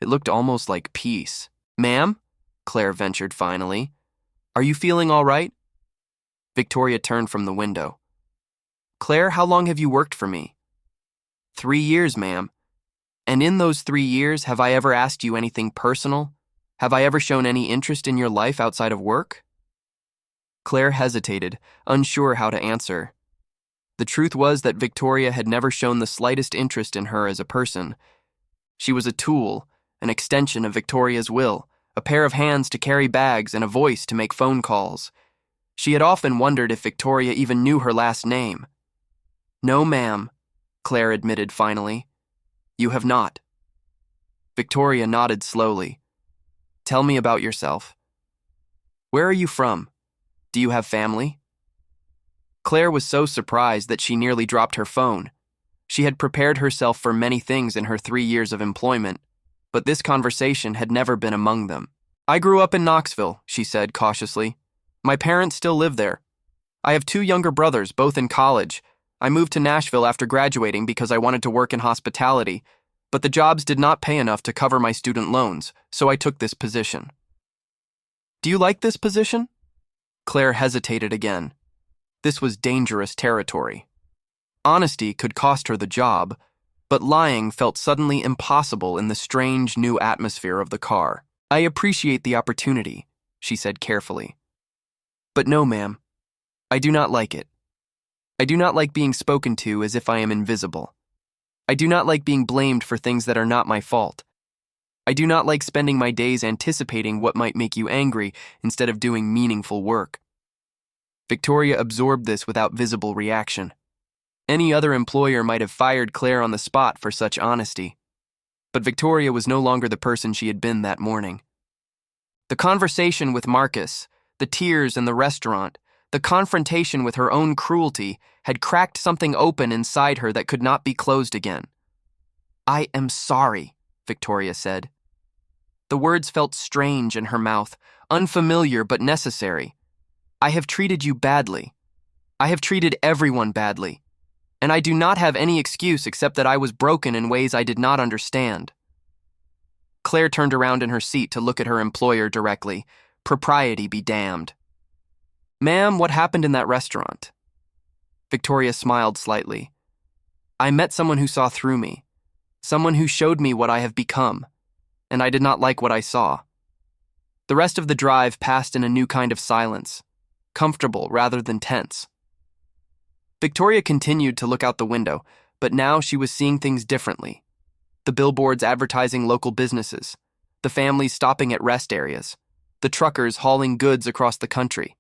It looked almost like peace. "Ma'am?" Claire ventured finally. "Are you feeling all right?" Victoria turned from the window. "Claire, how long have you worked for me?" 3 years, ma'am. And in those 3 years, have I ever asked you anything personal? Have I ever shown any interest in your life outside of work?" Claire hesitated, unsure how to answer. The truth was that Victoria had never shown the slightest interest in her as a person. She was a tool, an extension of Victoria's will, a pair of hands to carry bags and a voice to make phone calls. She had often wondered if Victoria even knew her last name. "No, ma'am," Claire admitted finally. "You have not." Victoria nodded slowly. "Tell me about yourself. Where are you from? Do you have family?" Claire was so surprised that she nearly dropped her phone. She had prepared herself for many things in her 3 years of employment, but this conversation had never been among them. "I grew up in Knoxville," she said cautiously. "My parents still live there. I have 2 younger brothers, both in college. I moved to Nashville after graduating because I wanted to work in hospitality, but the jobs did not pay enough to cover my student loans, so I took this position." "Do you like this position?" Claire hesitated again. This was dangerous territory. Honesty could cost her the job, but lying felt suddenly impossible in the strange new atmosphere of the car. "I appreciate the opportunity," she said carefully. But no, ma'am. I do not like it. I do not like being spoken to as if I am invisible. I do not like being blamed for things that are not my fault. I do not like spending my days anticipating what might make you angry instead of doing meaningful work. Victoria absorbed this without visible reaction. Any other employer might have fired Claire on the spot for such honesty. But Victoria was no longer the person she had been that morning. The conversation with Marcus, the tears in the restaurant, the confrontation with her own cruelty had cracked something open inside her that could not be closed again. "I am sorry," Victoria said. The words felt strange in her mouth, unfamiliar but necessary. "I have treated you badly. I have treated everyone badly. And I do not have any excuse except that I was broken in ways I did not understand." Claire turned around in her seat to look at her employer directly. Propriety be damned. "Ma'am, what happened in that restaurant?" Victoria smiled slightly. "I met someone who saw through me, someone who showed me what I have become, and I did not like what I saw." The rest of the drive passed in a new kind of silence, comfortable rather than tense. Victoria continued to look out the window, but now she was seeing things differently. The billboards advertising local businesses, the families stopping at rest areas, the truckers hauling goods across the country.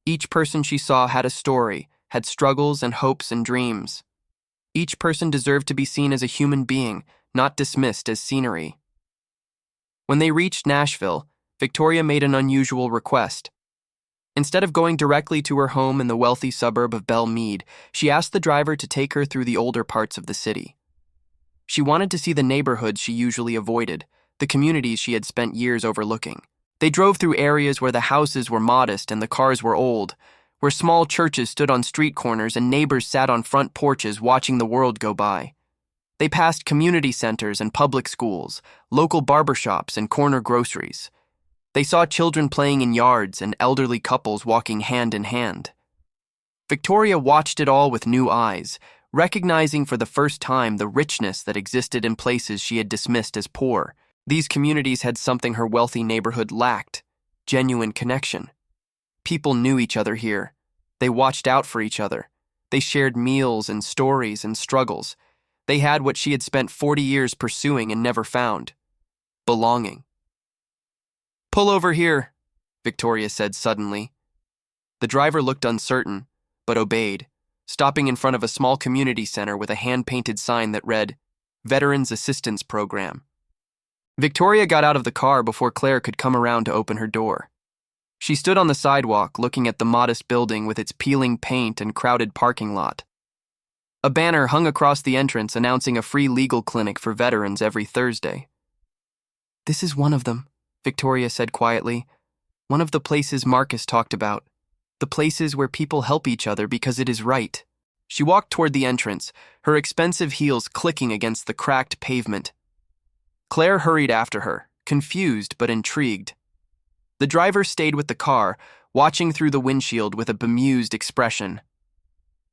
Each person she saw had a story, had struggles and hopes and dreams. Each person deserved to be seen as a human being, not dismissed as scenery. When they reached Nashville, Victoria made an unusual request. Instead of going directly to her home in the wealthy suburb of Belle Meade, she asked the driver to take her through the older parts of the city. She wanted to see the neighborhoods she usually avoided, the communities she had spent years overlooking. They drove through areas where the houses were modest and the cars were old, where small churches stood on street corners and neighbors sat on front porches watching the world go by. They passed community centers and public schools, local barbershops and corner groceries. They saw children playing in yards and elderly couples walking hand in hand. Victoria watched it all with new eyes, recognizing for the first time the richness that existed in places she had dismissed as poor. These communities had something her wealthy neighborhood lacked: genuine connection. People knew each other here. They watched out for each other. They shared meals and stories and struggles. They had what she had spent 40 years pursuing and never found: belonging. "Pull over here," Victoria said suddenly. The driver looked uncertain, but obeyed, stopping in front of a small community center with a hand-painted sign that read, "Veterans Assistance Program." Victoria got out of the car before Claire could come around to open her door. She stood on the sidewalk looking at the modest building with its peeling paint and crowded parking lot. A banner hung across the entrance announcing a free legal clinic for veterans every Thursday. "This is one of them," Victoria said quietly. "One of the places Marcus talked about. The places where people help each other because it is right." She walked toward the entrance, her expensive heels clicking against the cracked pavement. Claire hurried after her, confused but intrigued. The driver stayed with the car, watching through the windshield with a bemused expression.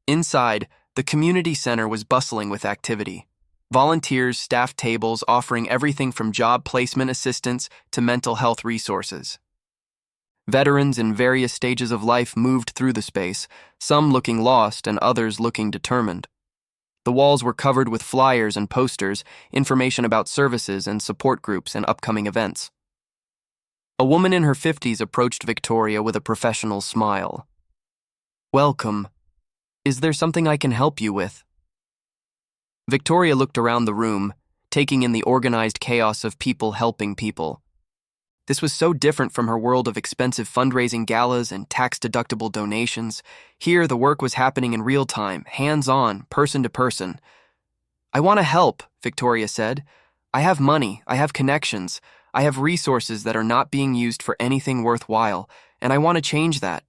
Inside, the community center was bustling with activity. Volunteers staffed tables offering everything from job placement assistance to mental health resources. Veterans in various stages of life moved through the space, some looking lost and others looking determined. The walls were covered with flyers and posters, information about services and support groups and upcoming events. A woman in her 50s approached Victoria with a professional smile. "Welcome. Is there something I can help you with?" Victoria looked around the room, taking in the organized chaos of people helping people. This was so different from her world of expensive fundraising galas and tax-deductible donations. Here, the work was happening in real time, hands-on, person to person. "I want to help," Victoria said. "I have money, I have connections, I have resources that are not being used for anything worthwhile, and I want to change that."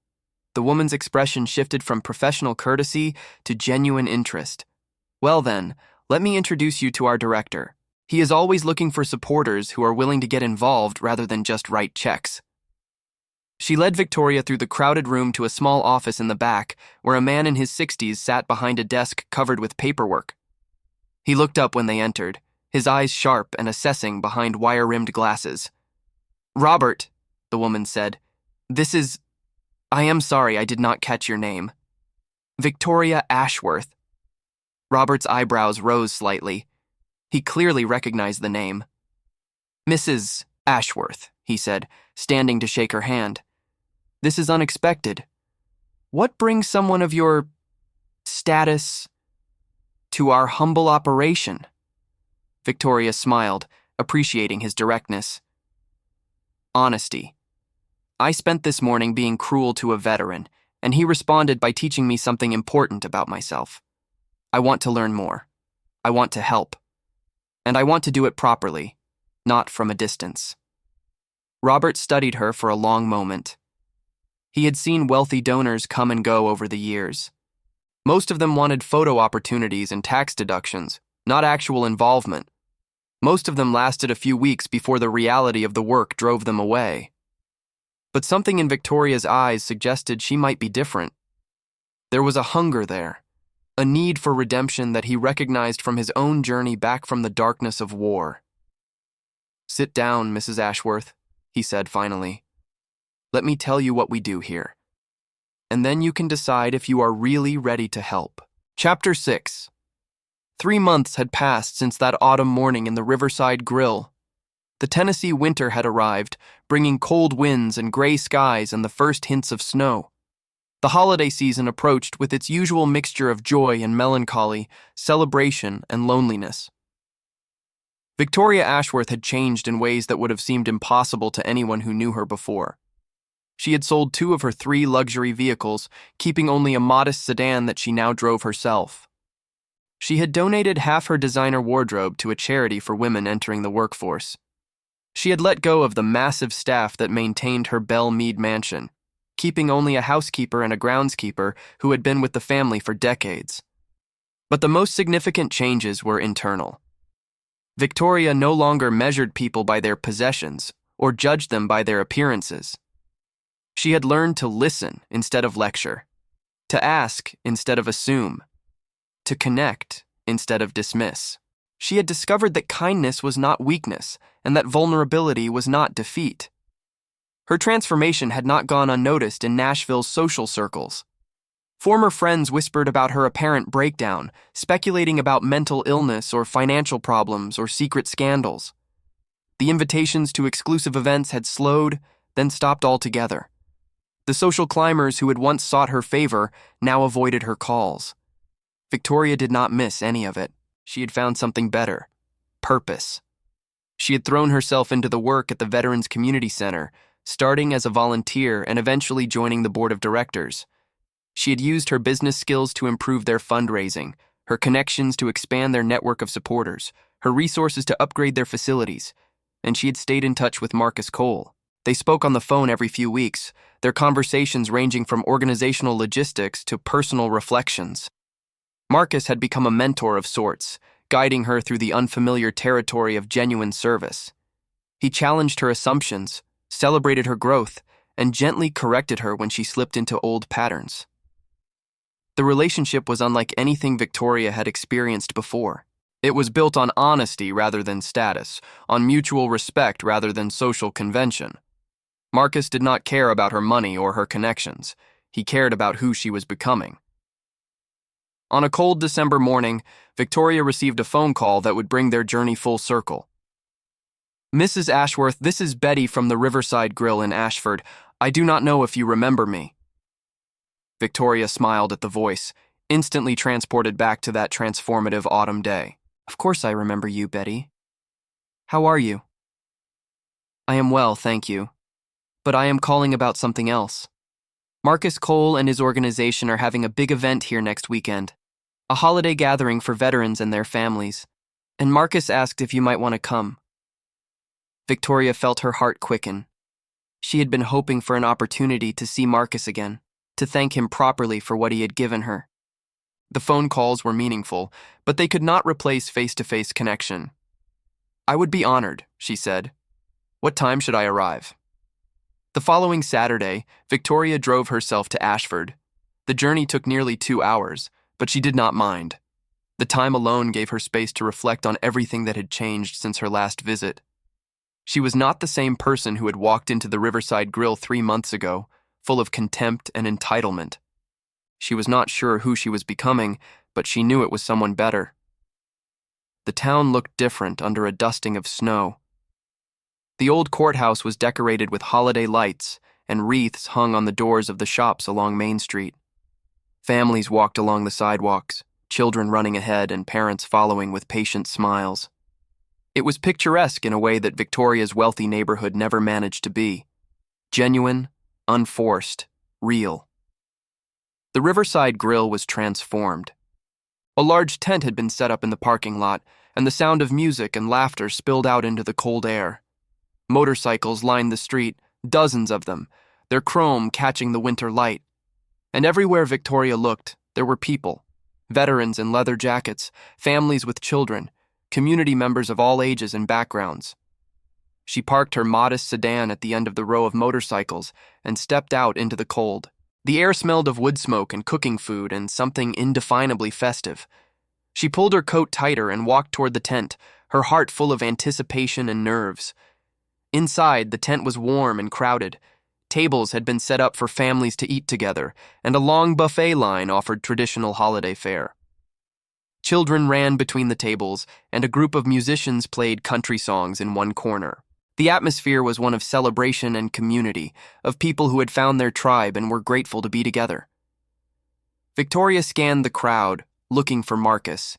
The woman's expression shifted from professional courtesy to genuine interest. "Well then, let me introduce you to our director. He is always looking for supporters who are willing to get involved rather than just write checks." She led Victoria through the crowded room to a small office in the back, where a man in his 60s sat behind a desk covered with paperwork. He looked up when they entered, his eyes sharp and assessing behind wire-rimmed glasses. "Robert," the woman said, I am sorry I did not catch your name. Victoria Ashworth. Robert's eyebrows rose slightly. He clearly recognized the name. Mrs. Ashworth, he said, standing to shake her hand. This is unexpected. What brings someone of your status to our humble operation? Victoria smiled, appreciating his directness. Honesty. I spent this morning being cruel to a veteran, and he responded by teaching me something important about myself. I want to learn more. I want to help. And I want to do it properly, not from a distance. Robert studied her for a long moment. He had seen wealthy donors come and go over the years. Most of them wanted photo opportunities and tax deductions, not actual involvement. Most of them lasted a few weeks before the reality of the work drove them away. But something in Victoria's eyes suggested she might be different. There was a hunger there, a need for redemption that he recognized from his own journey back from the darkness of war. Sit down, Mrs. Ashworth, he said finally. Let me tell you what we do here. And then you can decide if you are really ready to help. Chapter 6. 3 months had passed since that autumn morning in the Riverside Grill. The Tennessee winter had arrived, bringing cold winds and gray skies and the first hints of snow. The holiday season approached with its usual mixture of joy and melancholy, celebration and loneliness. Victoria Ashworth had changed in ways that would have seemed impossible to anyone who knew her before. She had sold 2 of her 3 luxury vehicles, keeping only a modest sedan that she now drove herself. She had donated half her designer wardrobe to a charity for women entering the workforce. She had let go of the massive staff that maintained her Belle Meade mansion, keeping only a housekeeper and a groundskeeper who had been with the family for decades. But the most significant changes were internal. Victoria no longer measured people by their possessions or judged them by their appearances. She had learned to listen instead of lecture, to ask instead of assume, to connect instead of dismiss. She had discovered that kindness was not weakness and that vulnerability was not defeat. Her transformation had not gone unnoticed in Nashville's social circles. Former friends whispered about her apparent breakdown, speculating about mental illness or financial problems or secret scandals. The invitations to exclusive events had slowed, then stopped altogether. The social climbers who had once sought her favor now avoided her calls. Victoria did not miss any of it. She had found something better: purpose. She had thrown herself into the work at the Veterans Community Center, starting as a volunteer and eventually joining the board of directors. She had used her business skills to improve their fundraising, her connections to expand their network of supporters, her resources to upgrade their facilities, and she had stayed in touch with Marcus Cole. They spoke on the phone every few weeks, their conversations ranging from organizational logistics to personal reflections. Marcus had become a mentor of sorts, guiding her through the unfamiliar territory of genuine service. He challenged her assumptions, celebrated her growth, and gently corrected her when she slipped into old patterns. The relationship was unlike anything Victoria had experienced before. It was built on honesty rather than status, on mutual respect rather than social convention. Marcus did not care about her money or her connections. He cared about who she was becoming. On a cold December morning, Victoria received a phone call that would bring their journey full circle. Mrs. Ashworth, this is Betty from the Riverside Grill in Ashford. I do not know if you remember me. Victoria smiled at the voice, instantly transported back to that transformative autumn day. Of course I remember you, Betty. How are you? I am well, thank you. But I am calling about something else. Marcus Cole and his organization are having a big event here next weekend, a holiday gathering for veterans and their families, and Marcus asked if you might want to come. Victoria felt her heart quicken. She had been hoping for an opportunity to see Marcus again, to thank him properly for what he had given her. The phone calls were meaningful, but they could not replace face-to-face connection. I would be honored, she said. What time should I arrive? The following Saturday, Victoria drove herself to Ashford. The journey took nearly 2 hours, but she did not mind. The time alone gave her space to reflect on everything that had changed since her last visit. She was not the same person who had walked into the Riverside Grill 3 months ago, full of contempt and entitlement. She was not sure who she was becoming, but she knew it was someone better. The town looked different under a dusting of snow. The old courthouse was decorated with holiday lights, and wreaths hung on the doors of the shops along Main Street. Families walked along the sidewalks, children running ahead and parents following with patient smiles. It was picturesque in a way that Victoria's wealthy neighborhood never managed to be. Genuine, unforced, real. The Riverside Grill was transformed. A large tent had been set up in the parking lot, and the sound of music and laughter spilled out into the cold air. Motorcycles lined the street, dozens of them, their chrome catching the winter light. And everywhere Victoria looked, there were people, veterans in leather jackets, families with children, community members of all ages and backgrounds. She parked her modest sedan at the end of the row of motorcycles and stepped out into the cold. The air smelled of wood smoke and cooking food and something indefinably festive. She pulled her coat tighter and walked toward the tent, her heart full of anticipation and nerves. Inside, the tent was warm and crowded. Tables had been set up for families to eat together, and a long buffet line offered traditional holiday fare. Children ran between the tables, and a group of musicians played country songs in one corner. The atmosphere was one of celebration and community, of people who had found their tribe and were grateful to be together. Victoria scanned the crowd, looking for Marcus.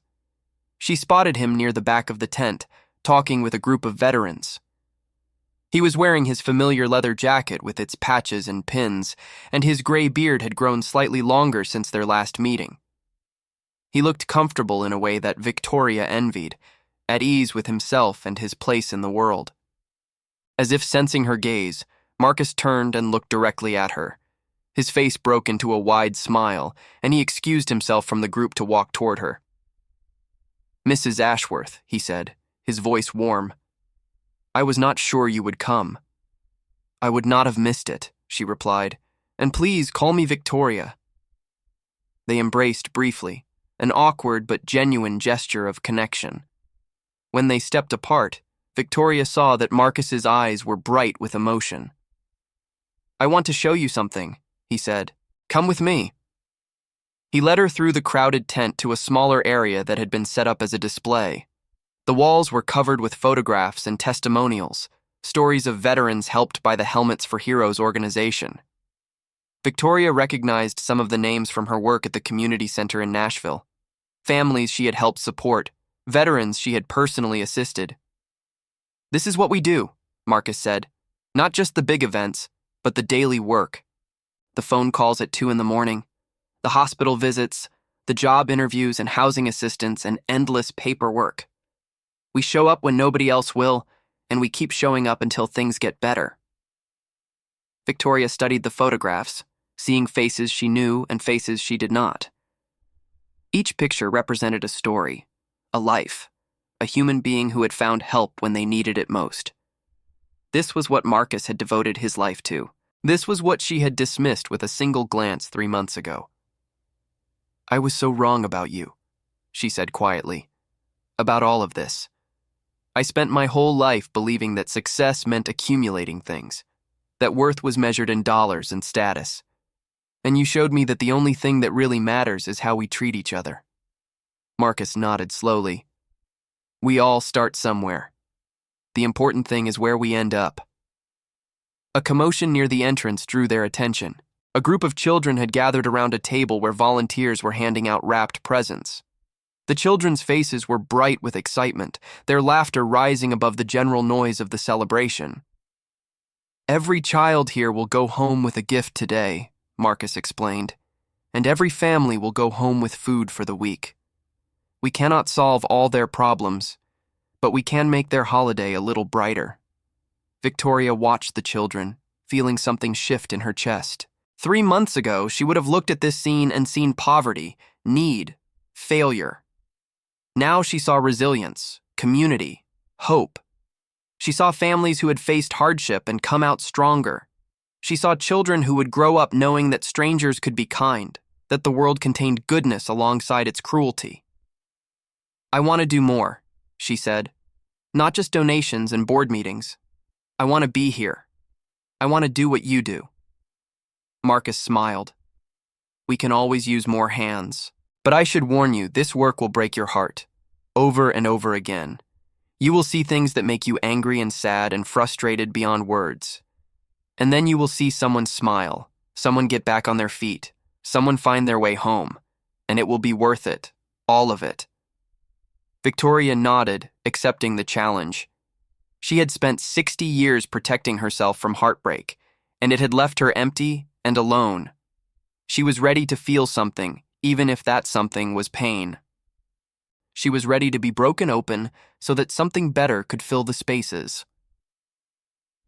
She spotted him near the back of the tent, talking with a group of veterans. He was wearing his familiar leather jacket with its patches and pins, and his gray beard had grown slightly longer since their last meeting. He looked comfortable in a way that Victoria envied, at ease with himself and his place in the world. As if sensing her gaze, Marcus turned and looked directly at her. His face broke into a wide smile, and he excused himself from the group to walk toward her. "Mrs. Ashworth," he said, his voice warm. "I was not sure you would come." "I would not have missed it," she replied, "and please call me Victoria." They embraced briefly, an awkward but genuine gesture of connection. When they stepped apart, Victoria saw that Marcus's eyes were bright with emotion. "I want to show you something," he said. "Come with me." He led her through the crowded tent to a smaller area that had been set up as a display. The walls were covered with photographs and testimonials, stories of veterans helped by the Helmets for Heroes organization. Victoria recognized some of the names from her work at the community center in Nashville. Families she had helped support, veterans she had personally assisted. "This is what we do," Marcus said. "Not just the big events, but the daily work. The phone calls at 2 a.m, the hospital visits, the job interviews and housing assistance and endless paperwork. We show up when nobody else will, and we keep showing up until things get better." Victoria studied the photographs, seeing faces she knew and faces she did not. Each picture represented a story, a life, a human being who had found help when they needed it most. This was what Marcus had devoted his life to. This was what she had dismissed with a single glance 3 months ago. "I was so wrong about you," she said quietly. "About all of this. I spent my whole life believing that success meant accumulating things, that worth was measured in dollars and status. And you showed me that the only thing that really matters is how we treat each other." Marcus nodded slowly. "We all start somewhere. The important thing is where we end up." A commotion near the entrance drew their attention. A group of children had gathered around a table where volunteers were handing out wrapped presents. The children's faces were bright with excitement, their laughter rising above the general noise of the celebration. "Every child here will go home with a gift today," Marcus explained, "and every family will go home with food for the week. We cannot solve all their problems, but we can make their holiday a little brighter." Victoria watched the children, feeling something shift in her chest. 3 months ago, she would have looked at this scene and seen poverty, need, failure. Now she saw resilience, community, hope. She saw families who had faced hardship and come out stronger. She saw children who would grow up knowing that strangers could be kind, that the world contained goodness alongside its cruelty. "I want to do more," she said. "Not just donations and board meetings. I want to be here. I want to do what you do." Marcus smiled. We can always use more hands. But I should warn you, this work will break your heart. Over and over again. You will see things that make you angry and sad and frustrated beyond words. And then you will see someone smile, someone get back on their feet, someone find their way home, and it will be worth it, all of it. Victoria nodded, accepting the challenge. She had spent 60 years protecting herself from heartbreak, and it had left her empty and alone. She was ready to feel something, even if that something was pain. She was ready to be broken open so that something better could fill the spaces.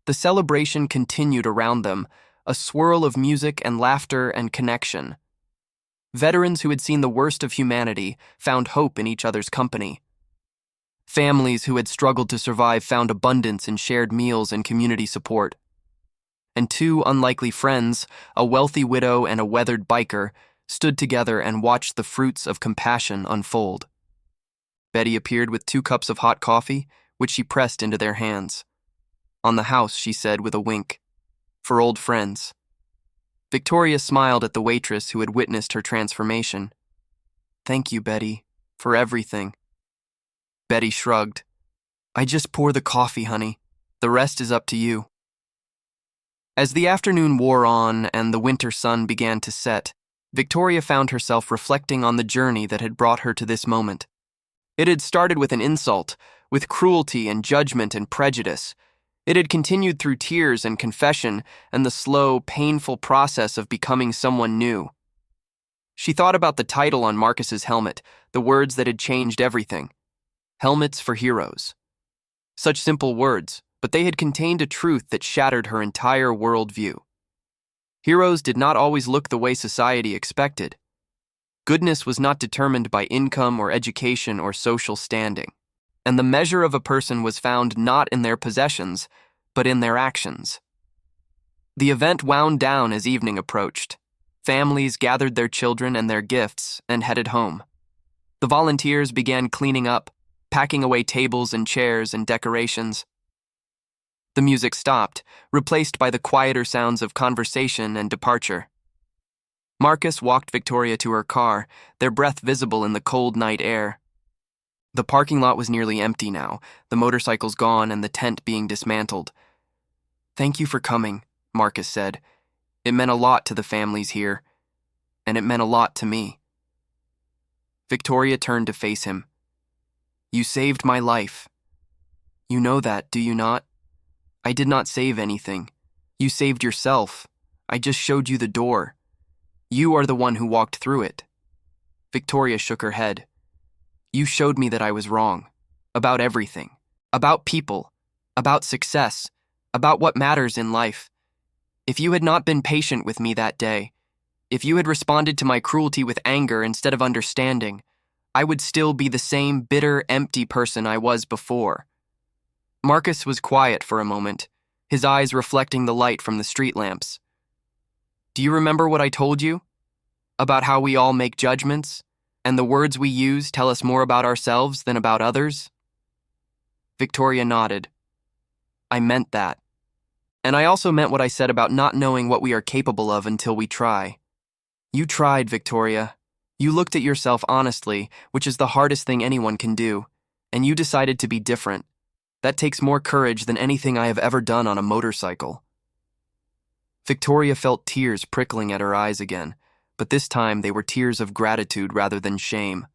The celebration continued around them, a swirl of music and laughter and connection. Veterans who had seen the worst of humanity found hope in each other's company. Families who had struggled to survive found abundance in shared meals and community support. And two unlikely friends, a wealthy widow and a weathered biker, stood together and watched the fruits of compassion unfold. Betty appeared with 2 cups of hot coffee, which she pressed into their hands. On the house, she said with a wink. For old friends. Victoria smiled at the waitress who had witnessed her transformation. Thank you, Betty, for everything. Betty shrugged. I just pour the coffee, honey. The rest is up to you. As the afternoon wore on and the winter sun began to set, Victoria found herself reflecting on the journey that had brought her to this moment. It had started with an insult, with cruelty and judgment and prejudice. It had continued through tears and confession and the slow, painful process of becoming someone new. She thought about the title on Marcus's helmet, the words that had changed everything. Helmets for heroes. Such simple words, but they had contained a truth that shattered her entire worldview. Heroes did not always look the way society expected. Goodness was not determined by income or education or social standing, and the measure of a person was found not in their possessions, but in their actions. The event wound down as evening approached. Families gathered their children and their gifts and headed home. The volunteers began cleaning up, packing away tables and chairs and decorations. The music stopped, replaced by the quieter sounds of conversation and departure. Marcus walked Victoria to her car, their breath visible in the cold night air. The parking lot was nearly empty now, the motorcycles gone and the tent being dismantled. Thank you for coming, Marcus said. It meant a lot to the families here, and it meant a lot to me. Victoria turned to face him. You saved my life. You know that, do you not? I did not save anything. You saved yourself. I just showed you the door. You are the one who walked through it. Victoria shook her head. You showed me that I was wrong. About everything. About people. About success. About what matters in life. If you had not been patient with me that day, if you had responded to my cruelty with anger instead of understanding, I would still be the same bitter, empty person I was before. Marcus was quiet for a moment, his eyes reflecting the light from the street lamps. Do you remember what I told you? About how we all make judgments, and the words we use tell us more about ourselves than about others? Victoria nodded. I meant that. And I also meant what I said about not knowing what we are capable of until we try. You tried, Victoria. You looked at yourself honestly, which is the hardest thing anyone can do, and you decided to be different. That takes more courage than anything I have ever done on a motorcycle. Victoria felt tears prickling at her eyes again, but this time they were tears of gratitude rather than shame.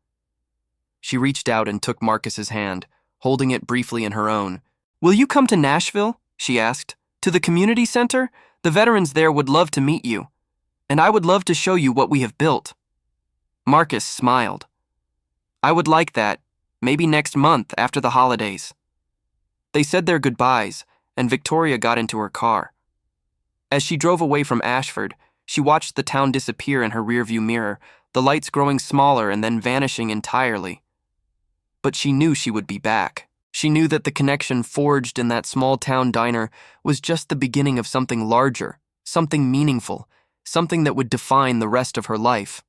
She reached out and took Marcus's hand, holding it briefly in her own. Will you come to Nashville? She asked. To the community center? The veterans there would love to meet you, and I would love to show you what we have built. Marcus smiled. I would like that, maybe next month after the holidays. They said their goodbyes, and Victoria got into her car. As she drove away from Ashford, she watched the town disappear in her rearview mirror, the lights growing smaller and then vanishing entirely. But she knew she would be back. She knew that the connection forged in that small town diner was just the beginning of something larger, something meaningful, something that would define the rest of her life.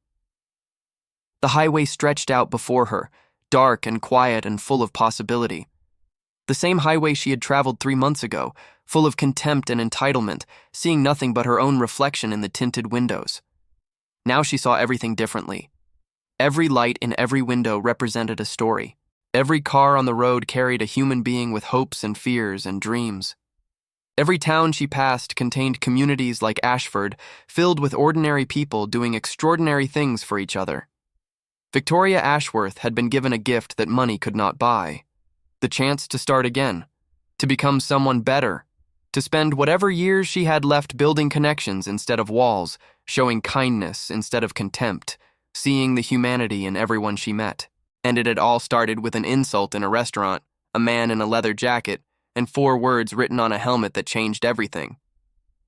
The highway stretched out before her, dark and quiet and full of possibility. The same highway she had traveled 3 months ago, full of contempt and entitlement, seeing nothing but her own reflection in the tinted windows. Now she saw everything differently. Every light in every window represented a story. Every car on the road carried a human being with hopes and fears and dreams. Every town she passed contained communities like Ashford, filled with ordinary people doing extraordinary things for each other. Victoria Ashworth had been given a gift that money could not buy: the chance to start again, to become someone better, to spend whatever years she had left building connections instead of walls, showing kindness instead of contempt, seeing the humanity in everyone she met. And it had all started with an insult in a restaurant, a man in a leather jacket, and 4 words written on a helmet that changed everything.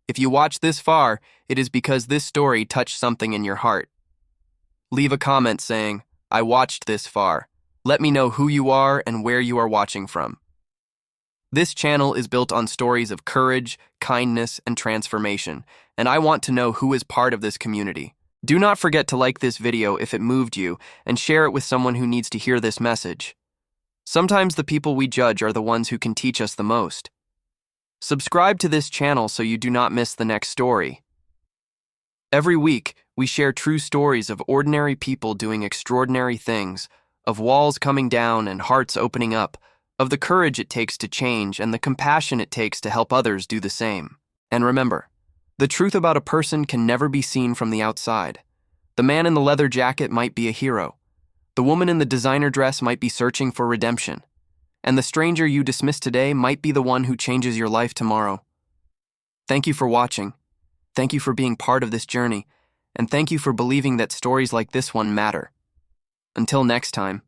If you watch this far, it is because this story touched something in your heart. Leave a comment saying, "I watched this far." Let me know who you are and where you are watching from. This channel is built on stories of courage, kindness, and transformation, and I want to know who is part of this community. Do not forget to like this video if it moved you and share it with someone who needs to hear this message. Sometimes the people we judge are the ones who can teach us the most. Subscribe to this channel so you do not miss the next story. Every week, we share true stories of ordinary people doing extraordinary things, of walls coming down and hearts opening up, of the courage it takes to change and the compassion it takes to help others do the same. And remember, the truth about a person can never be seen from the outside. The man in the leather jacket might be a hero. The woman in the designer dress might be searching for redemption. And the stranger you dismiss today might be the one who changes your life tomorrow. Thank you for watching. Thank you for being part of this journey. And thank you for believing that stories like this one matter. Until next time.